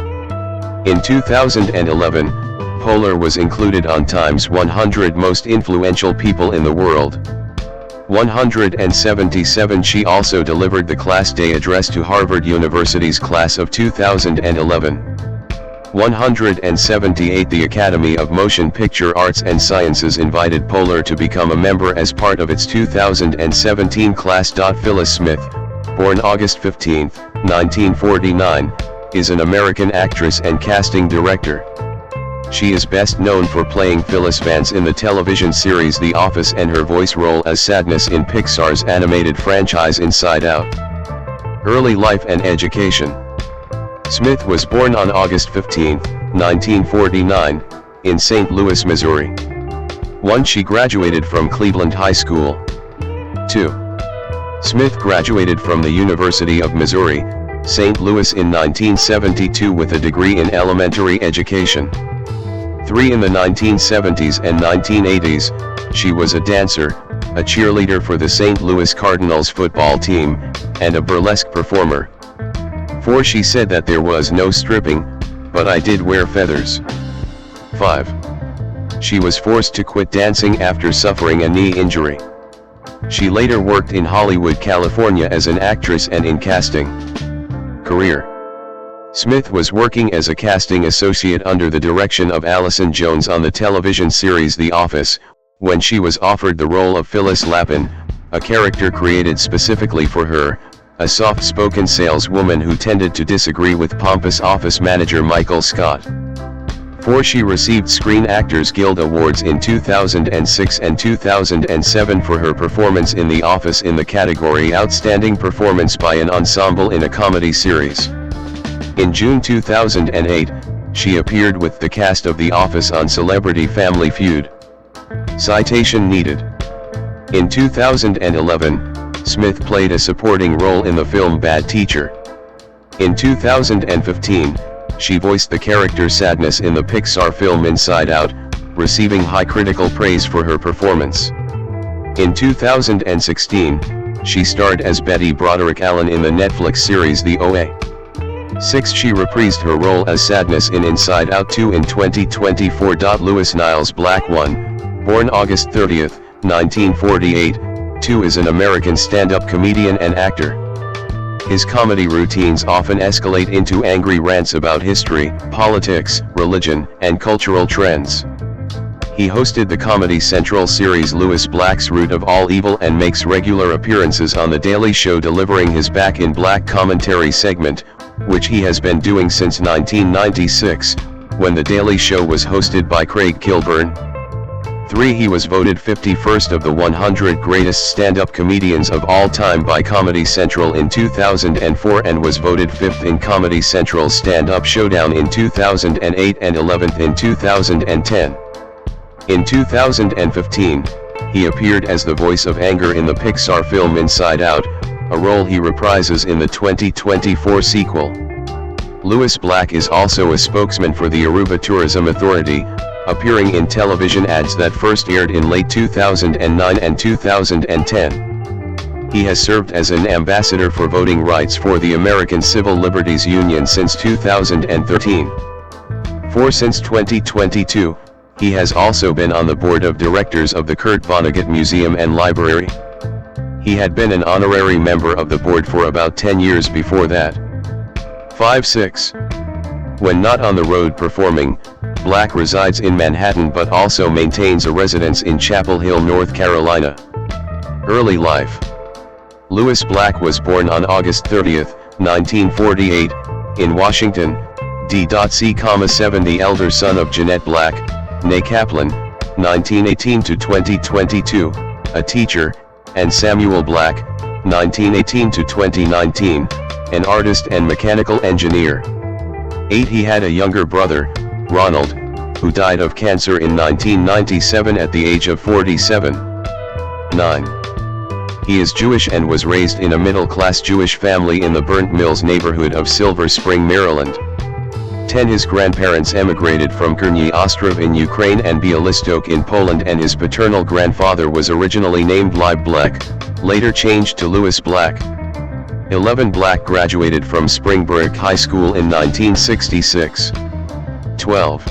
In 2011, Poehler was included on Time's 100 Most Influential People in the World. 177. She also delivered the Class Day address to Harvard University's class of 2011. 178. The Academy of Motion Picture Arts and Sciences invited Poehler to become a member as part of its 2017 class. Phyllis Smith, born August 15, 1949, is an American actress and casting director. She is best known for playing Phyllis Vance in the television series The Office and her voice role as Sadness in Pixar's animated franchise Inside Out. Early life and education. Smith was born on August 15, 1949, in St. Louis, Missouri. 1. She graduated from Cleveland High School. 2. Smith graduated from the University of Missouri, St. Louis in 1972 with a degree in elementary education. 3. In the 1970s and 1980s, she was a dancer, a cheerleader for the St. Louis Cardinals football team, and a burlesque performer. 4. She said that there was no stripping, but I did wear feathers. 5. She was forced to quit dancing after suffering a knee injury. She later worked in Hollywood, California as an actress and in casting. Career. Smith was working as a casting associate under the direction of Allison Jones on the television series The Office, when she was offered the role of Phyllis Lapin, a character created specifically for her, a soft-spoken saleswoman who tended to disagree with pompous office manager Michael Scott. 4. She received Screen Actors Guild Awards in 2006 and 2007 for her performance in The Office in the category Outstanding Performance by an Ensemble in a Comedy Series. In June 2008, she appeared with the cast of The Office on Celebrity Family Feud. Citation needed. In 2011, Smith played a supporting role in the film Bad Teacher. In 2015, she voiced the character Sadness in the Pixar film Inside Out, receiving high critical praise for her performance. In 2016, she starred as Betty Broderick Allen in the Netflix series The OA. 6. She reprised her role as Sadness in Inside Out 2 in 2024. Louis Niles Black 1, born August 30, 1948, 2 is an American stand-up comedian and actor. His comedy routines often escalate into angry rants about history, politics, religion, and cultural trends. He hosted the Comedy Central series Louis Black's Root of All Evil and makes regular appearances on The Daily Show, delivering his Back in Black commentary segment, which he has been doing since 1996, when The Daily Show was hosted by Craig Kilburn. 3. He was voted 51st of the 100 greatest stand-up comedians of all time by Comedy Central in 2004 and was voted 5th in Comedy Central's Stand-Up Showdown in 2008 and 11th in 2010. In 2015, he appeared as the voice of anger in the Pixar film Inside Out, a role he reprises in the 2024 sequel. Louis Black is also a spokesman for the Aruba Tourism Authority, appearing in television ads that first aired in late 2009 and 2010. He has served as an ambassador for voting rights for the American Civil Liberties Union since 2013. 4. Since 2022, he has also been on the board of directors of the Kurt Vonnegut Museum and Library. He had been an honorary member of the board for about 10 years before that. 5. 6. When not on the road performing, Black resides in Manhattan but also maintains a residence in Chapel Hill, North Carolina. Early life. Louis Black was born on August 30, 1948, in Washington, D.C., 7, the elder son of Jeanette Black, née Kaplan, 1918 to 2022, a teacher, and Samuel Black, 1918 to 2019, an artist and mechanical engineer. 8. He had a younger brother, Ronald, who died of cancer in 1997 at the age of 47. 9. He is Jewish and was raised in a middle-class Jewish family in the Burnt Mills neighborhood of Silver Spring, Maryland. 10. His grandparents emigrated from Krnyi Ostrov in Ukraine and Bialystok in Poland, and his paternal grandfather was originally named Leib Black, later changed to Louis Black. 11. Black graduated from Springbrook High School in 1966. 12.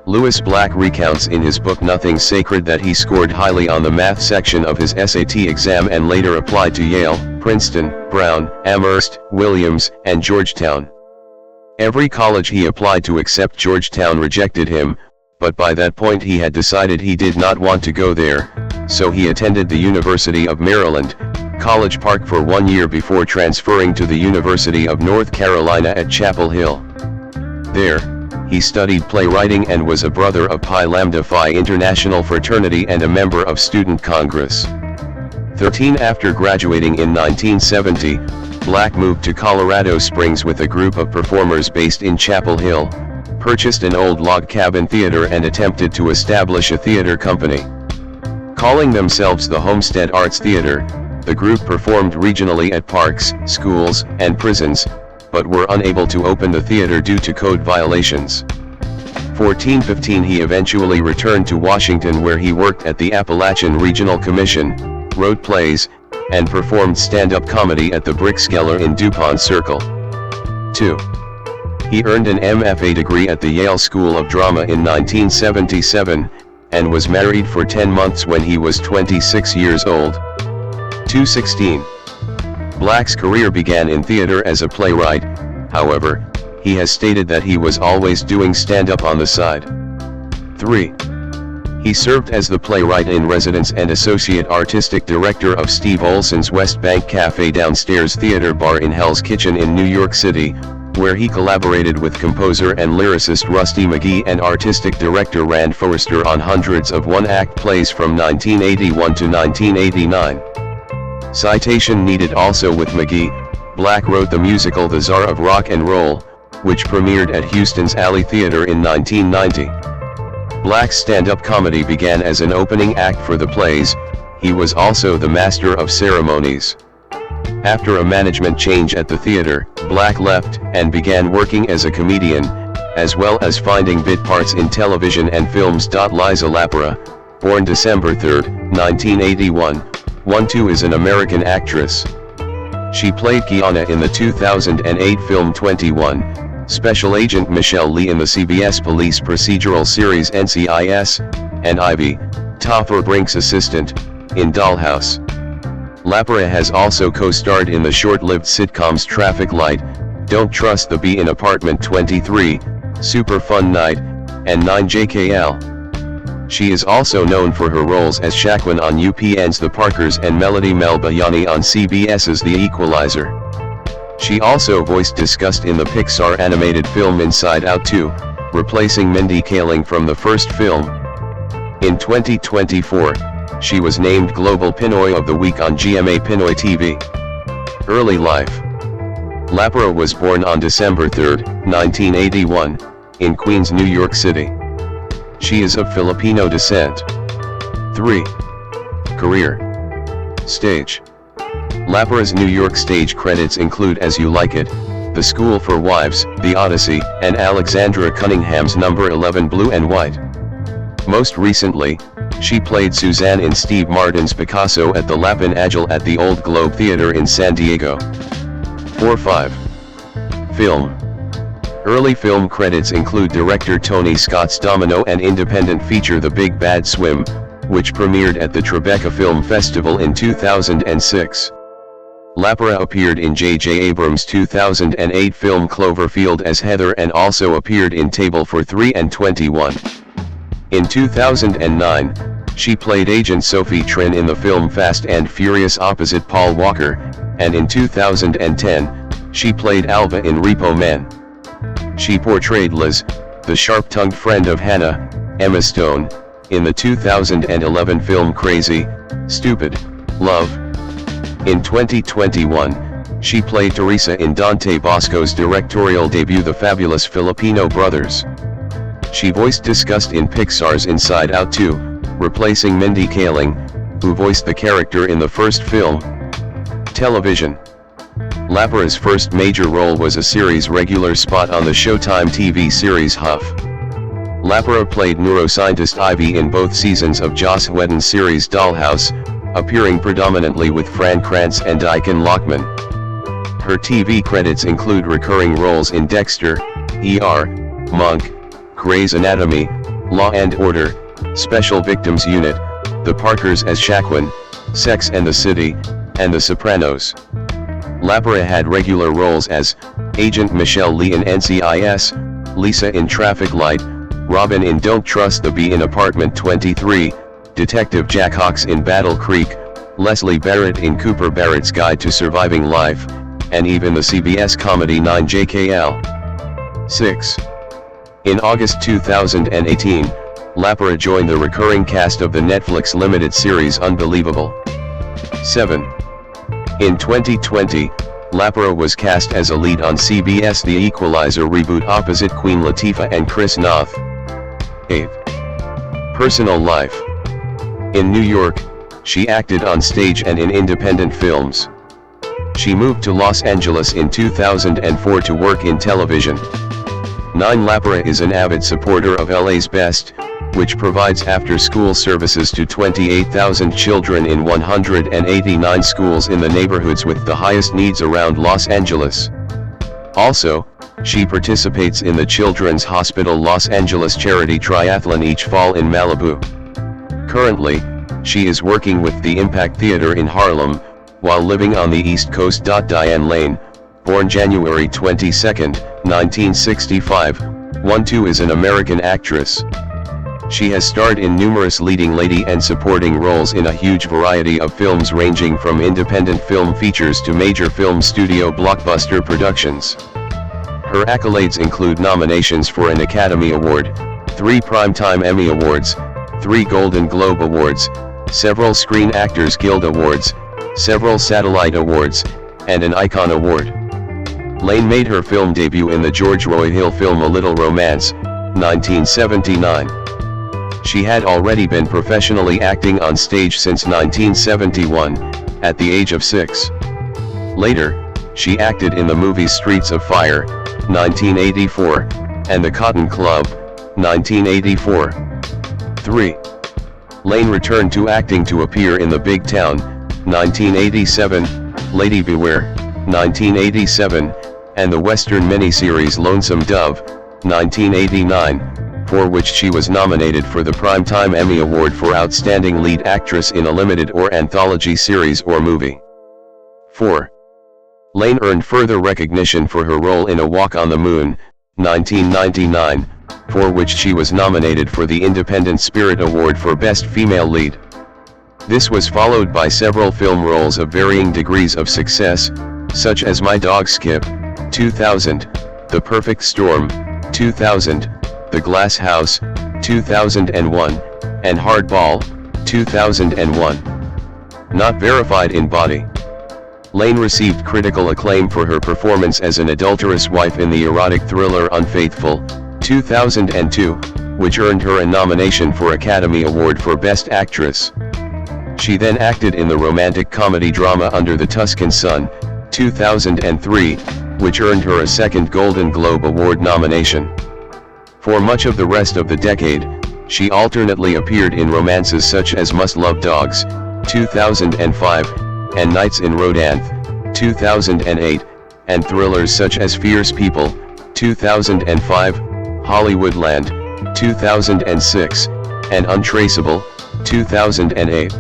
Louis Black recounts in his book Nothing Sacred that he scored highly on the math section of his SAT exam and later applied to Yale, Princeton, Brown, Amherst, Williams, and Georgetown. Every college he applied to except Georgetown rejected him, but by that point he had decided he did not want to go there, so he attended the University of Maryland, College Park for 1 year before transferring to the University of North Carolina at Chapel Hill. There, he studied playwriting and was a brother of Pi Lambda Phi International Fraternity and a member of Student Congress. 13. After graduating in 1970, Black moved to Colorado Springs with a group of performers based in Chapel Hill, purchased an old log cabin theater and attempted to establish a theater company. Calling themselves the Homestead Arts Theater, the group performed regionally at parks, schools, and prisons, but were unable to open the theater due to code violations. 14. 15. He eventually returned to Washington, where he worked at the Appalachian Regional Commission, wrote plays, and performed stand-up comedy at the Brickskeller in DuPont Circle. 2. He earned an MFA degree at the Yale School of Drama in 1977, and was married for 10 months when he was 26 years old. 216. Black's career began in theater as a playwright, however, he has stated that he was always doing stand-up on the side. 3. He served as the playwright-in-residence and associate artistic director of Steve Olson's West Bank Cafe Downstairs Theater Bar in Hell's Kitchen in New York City, where he collaborated with composer and lyricist Rusty McGee and artistic director Rand Forrester on hundreds of one-act plays from 1981 to 1989. Citation needed. Also with McGee, Black wrote the musical The Czar of Rock and Roll, which premiered at Houston's Alley Theater in 1990. Black's stand-up comedy began as an opening act for the plays. He was also the master of ceremonies. After a management change at the theater, Black left and began working as a comedian, as well as finding bit parts in television and films. Liza Lapera, born December 3, 1981, 1-2 is an American actress. She played Kiana in the 2008 film 21, Special Agent Michelle Lee in the CBS police procedural series NCIS, and Ivy, Topher Brink's assistant, in Dollhouse. Lapera has also co-starred in the short-lived sitcoms Traffic Light, Don't Trust the Bee in Apartment 23, Super Fun Night, and 9JKL. She is also known for her roles as Shaquan on UPN's The Parkers and Melody Melbayani on CBS's The Equalizer. She also voiced Disgust in the Pixar animated film Inside Out 2, replacing Mindy Kaling from the first film. In 2024, she was named Global Pinoy of the Week on GMA Pinoy TV. Early life. Lapera was born on December 3, 1981, in Queens, New York City. She is of Filipino descent. 3. Career. Stage. Lapera's New York stage credits include As You Like It, The School for Wives, The Odyssey, and Alexandra Cunningham's Number 11 Blue and White. Most recently, she played Suzanne in Steve Martin's Picasso at the Lapin Agile at the Old Globe Theater in San Diego. 4-5. Film. Early film credits include director Tony Scott's Domino and independent feature The Big Bad Swim, which premiered at the Tribeca Film Festival in 2006. Lapera appeared in J.J. Abrams' 2008 film Cloverfield as Heather and also appeared in Table for 3 and 21. In 2009, she played Agent Sophie Trin in the film Fast and Furious opposite Paul Walker, and in 2010, she played Alva in Repo Man. She portrayed Liz, the sharp-tongued friend of Hannah, Emma Stone, in the 2011 film Crazy, Stupid, Love, In 2021, she played Teresa in Dante Bosco's directorial debut The Fabulous Filipino Brothers. She voiced Disgust in Pixar's Inside Out 2, replacing Mindy Kaling, who voiced the character in the first film. Television. Lapara's first major role was a series regular spot on the Showtime TV series Huff. Lapara played neuroscientist Ivy in both seasons of Joss Whedon's series Dollhouse, appearing predominantly with Fran Kranz and Daikon Lockman. Her TV credits include recurring roles in Dexter, ER, Monk, Grey's Anatomy, Law and Order, Special Victims Unit, The Parkers as Shaquin, Sex and the City, and The Sopranos. Lapara had regular roles as Agent Michelle Lee in NCIS, Lisa in Traffic Light, Robin in Don't Trust the Bee in Apartment 23, Detective Jack Hawks in Battle Creek, Leslie Barrett in Cooper Barrett's Guide to Surviving Life, and even the CBS comedy 9JKL. 6. In August 2018, Lapara joined the recurring cast of the Netflix limited series Unbelievable. 7. In 2020, Lapara was cast as a lead on CBS The Equalizer reboot opposite Queen Latifah and Chris Noth. 8. Personal life. In New York, she acted on stage and in independent films. She moved to Los Angeles in 2004 to work in television. 9. Lapara is an avid supporter of LA's Best, which provides after-school services to 28,000 children in 189 schools in the neighborhoods with the highest needs around Los Angeles. Also, she participates in the Children's Hospital Los Angeles charity triathlon each fall in Malibu. Currently, she is working with the Impact Theater in Harlem, while living on the East Coast. Diane Lane, born January 22, 1965, 1-2 is an American actress. She has starred in numerous leading lady and supporting roles in a huge variety of films ranging from independent film features to major film studio blockbuster productions. Her accolades include nominations for an Academy Award, 3 Primetime Emmy Awards, 3 Golden Globe Awards, several Screen Actors Guild Awards, several Satellite Awards, and an Icon Award. Lane made her film debut in the George Roy Hill film A Little Romance, 1979. She had already been professionally acting on stage since 1971, at the age of 6. Later, she acted in the movies Streets of Fire, 1984, and The Cotton Club, 1984. 3. Lane returned to acting to appear in The Big Town, 1987, Lady Beware, 1987, and the Western miniseries Lonesome Dove, 1989. For which she was nominated for the Primetime Emmy Award for Outstanding Lead Actress in a Limited or Anthology Series or Movie. 4. Lane earned further recognition for her role in A Walk on the Moon, 1999, for which she was nominated for the Independent Spirit Award for Best Female Lead. This was followed by several film roles of varying degrees of success, such as My Dog Skip, 2000, The Perfect Storm, 2000, The Glass House, 2001, and Hardball, 2001. Not verified in body. Lane received critical acclaim for her performance as an adulterous wife in the erotic thriller Unfaithful, 2002, which earned her a nomination for Academy Award for Best Actress. She then acted in the romantic comedy drama Under the Tuscan Sun, 2003, which earned her a second Golden Globe Award nomination. For much of the rest of the decade, she alternately appeared in romances such as Must Love Dogs, 2005, and Nights in Rodanthe, 2008, and thrillers such as Fierce People, 2005, Hollywoodland, 2006, and Untraceable, 2008.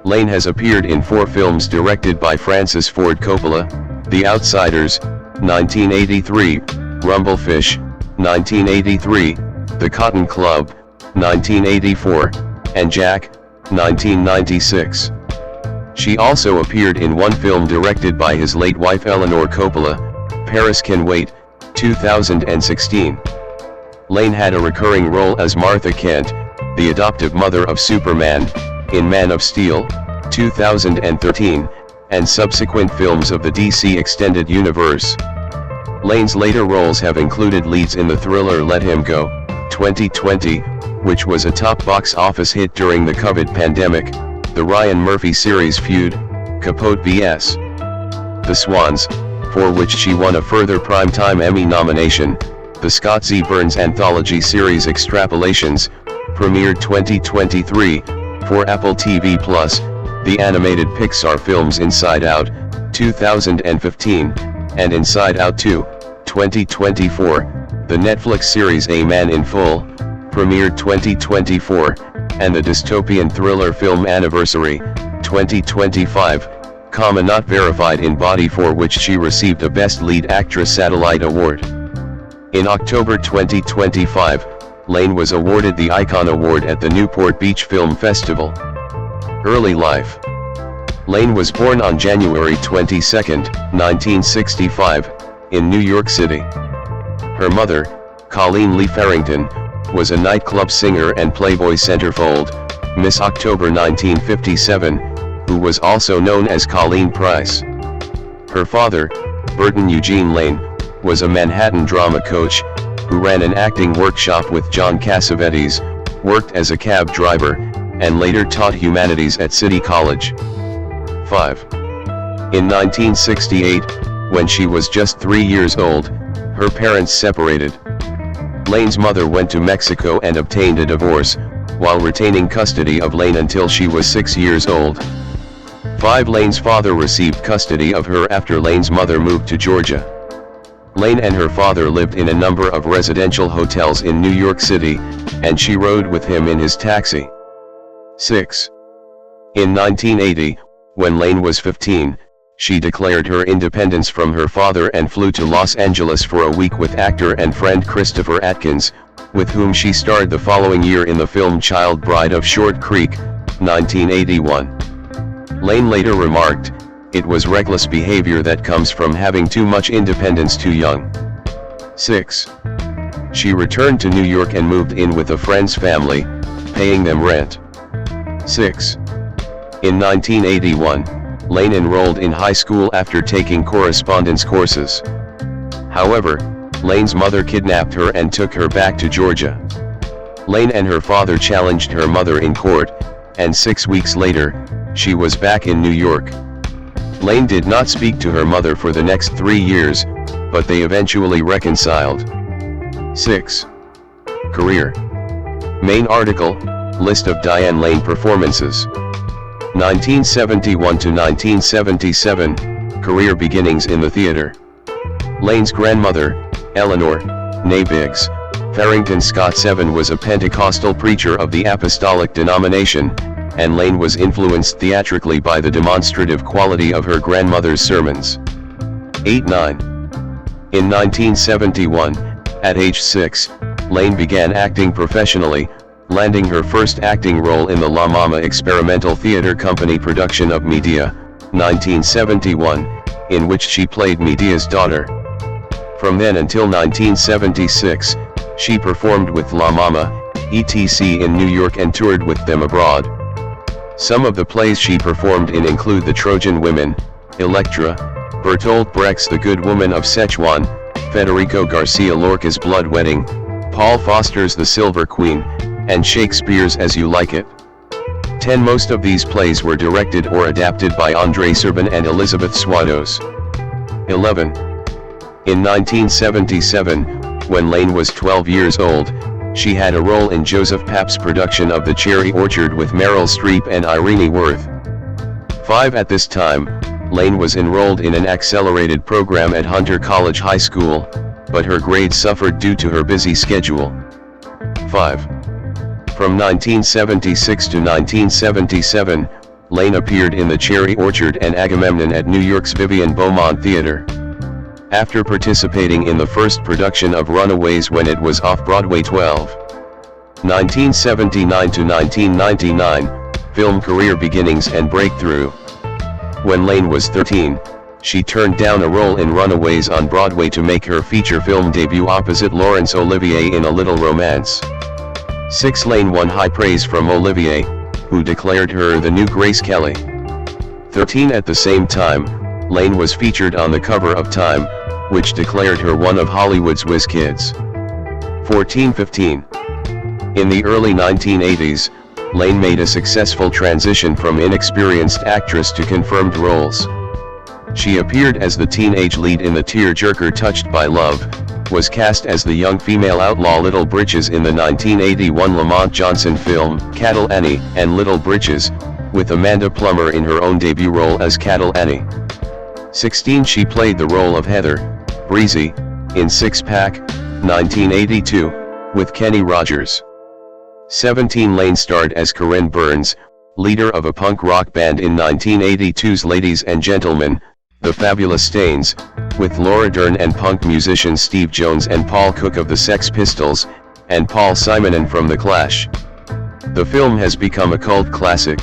Lane has appeared in 4 films directed by Francis Ford Coppola: The Outsiders, 1983, Rumblefish, 1983, The Cotton Club, 1984, and Jack, 1996. She also appeared in 1 film directed by his late wife Eleanor Coppola, Paris Can Wait, 2016. Lane had a recurring role as Martha Kent, the adoptive mother of Superman, in Man of Steel, 2013, and subsequent films of the DC Extended Universe. Lane's later roles have included leads in the thriller Let Him Go, 2020, which was a top box office hit during the COVID pandemic, the Ryan Murphy series Feud, Capote vs. The Swans, for which she won a further Primetime Emmy nomination, the Scott Z. Burns anthology series Extrapolations, premiered 2023, for Apple TV+, the animated Pixar films Inside Out, 2015, and Inside Out 2, 2024, the Netflix series A Man in Full, premiered 2024, and the dystopian thriller film Anniversary, 2025, not verified in body, for which she received a Best Lead Actress Satellite Award. In October 2025, Lane was awarded the Icon Award at the Newport Beach Film Festival. Early life. Lane was born on January 22, 1965, in New York City. Her mother, Colleen Lee Farrington, was a nightclub singer and Playboy centerfold, Miss October 1957, who was also known as Colleen Price. Her father, Burton Eugene Lane, was a Manhattan drama coach, who ran an acting workshop with John Cassavetes, worked as a cab driver, and later taught humanities at City College. 5. In 1968, when she was just 3 years old, her parents separated. Lane's mother went to Mexico and obtained a divorce, while retaining custody of Lane until she was 6 years old. 5. Lane's father received custody of her after Lane's mother moved to Georgia. Lane and her father lived in a number of residential hotels in New York City, and she rode with him in his taxi. 6. In 1980, when Lane was 15, she declared her independence from her father and flew to Los Angeles for a week with actor and friend Christopher Atkins, with whom she starred the following year in the film Child Bride of Short Creek, 1981. Lane later remarked, "It was reckless behavior that comes from having too much independence too young." 6. She returned to New York and moved in with a friend's family, paying them rent. 6. In 1981, Lane enrolled in high school after taking correspondence courses. However, Lane's mother kidnapped her and took her back to Georgia. Lane and her father challenged her mother in court, and 6 weeks later, she was back in New York. Lane did not speak to her mother for the next 3 years, but they eventually reconciled. 6. Career. Main article, List of Diane Lane performances. 1971 to 1977, career beginnings in the theater. Lane's grandmother, Eleanor, née Biggs, Farrington Scott Seven, was a Pentecostal preacher of the apostolic denomination, and Lane was influenced theatrically by the demonstrative quality of her grandmother's sermons. 8-9. In 1971, at age 6, Lane began acting professionally, landing her first acting role in the La Mama Experimental Theater Company production of Medea, 1971, in which she played Medea's daughter. From then until 1976, she performed with La Mama, etc. in New York and toured with them abroad. Some of the plays she performed in include The Trojan Women, Electra, Bertolt Brecht's The Good Woman of Szechuan, Federico Garcia Lorca's Blood Wedding, Paul Foster's The Silver Queen, and Shakespeare's As You Like It. 10 Most of these plays were directed or adapted by André Serban and Elizabeth Swados. 11. In 1977, when Lane was 12 years old, she had a role in Joseph Papp's production of The Cherry Orchard with Meryl Streep and Irene Worth. 5. At this time, Lane was enrolled in an accelerated program at Hunter College High School, but her grades suffered due to her busy schedule. 5. From 1976 to 1977, Lane appeared in The Cherry Orchard and Agamemnon at New York's Vivian Beaumont Theater. After participating in the first production of Runaways when it was off-Broadway. 12. 1979 to 1999, film career beginnings and breakthrough. When Lane was 13, she turned down a role in Runaways on Broadway to make her feature film debut opposite Laurence Olivier in A Little Romance. 6. Lane won high praise from Olivier, who declared her the new Grace Kelly. 13 At the same time, Lane was featured on the cover of Time, which declared her one of Hollywood's whiz kids. 14-15 In the early 1980s, Lane made a successful transition from inexperienced actress to confirmed roles. She appeared as the teenage lead in the tearjerker Touched by Love, was cast as the young female outlaw Little Britches in the 1981 Lamont Johnson film, Cattle Annie, and Little Britches, with Amanda Plummer in her own debut role as Cattle Annie. 16 She played the role of Heather, Breezy, in Six Pack, 1982, with Kenny Rogers. 17 Lane starred as Corinne Burns, leader of a punk rock band in 1982's Ladies and Gentlemen, The Fabulous Stains, with Laura Dern and punk musicians Steve Jones and Paul Cook of the Sex Pistols, and Paul Simonon from The Clash. The film has become a cult classic.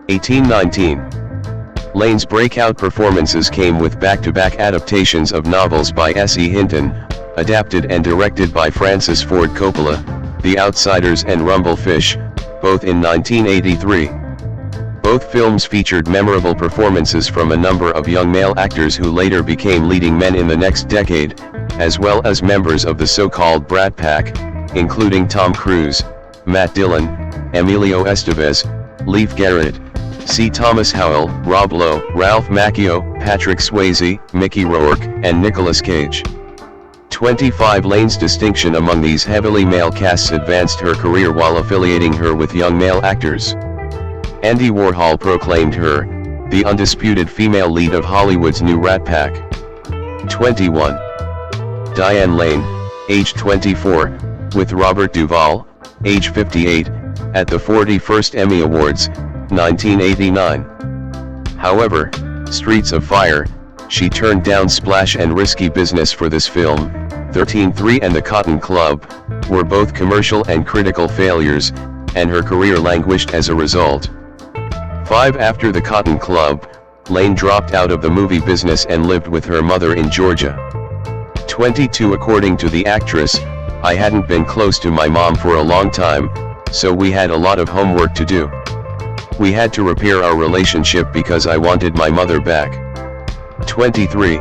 18-19 Lane's breakout performances came with back-to-back adaptations of novels by S.E. Hinton, adapted and directed by Francis Ford Coppola, The Outsiders and Rumblefish, both in 1983. Both films featured memorable performances from a number of young male actors who later became leading men in the next decade, as well as members of the so-called Brat Pack, including Tom Cruise, Matt Dillon, Emilio Estevez, Leif Garrett, C. Thomas Howell, Rob Lowe, Ralph Macchio, Patrick Swayze, Mickey Rourke, and Nicolas Cage. 25 Lane's distinction among these heavily male casts advanced her career while affiliating her with young male actors. Andy Warhol proclaimed her the undisputed female lead of Hollywood's new Rat Pack. 21 Diane Lane, age 24, with Robert Duvall, age 58, at the 41st Emmy Awards, 1989. However, Streets of Fire, she turned down Splash and Risky Business for this film. 13-3 and The Cotton Club were both commercial and critical failures, and her career languished as a result. 5 After The Cotton Club, Lane dropped out of the movie business and lived with her mother in Georgia. 22 According to the actress, I hadn't been close to my mom for a long time, so we had a lot of homework to do. We had to repair our relationship because I wanted my mother back. 23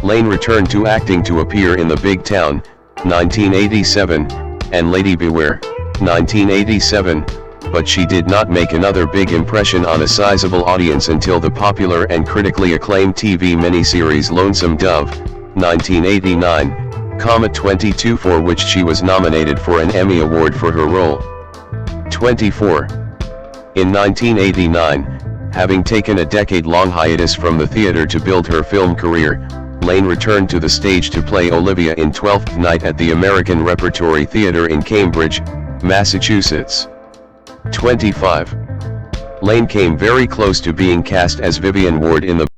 Lane returned to acting to appear in The Big Town, 1987, and Lady Beware, 1987, but she did not make another big impression on a sizable audience until the popular and critically acclaimed TV miniseries Lonesome Dove, 1989, 22 for which she was nominated for an Emmy Award for her role. 24 In 1989, having taken a decade-long hiatus from the theater to build her film career, Lane returned to the stage to play Olivia in Twelfth Night at the American Repertory Theatre in Cambridge, Massachusetts. 25 Lane came very close to being cast as Vivian Ward in the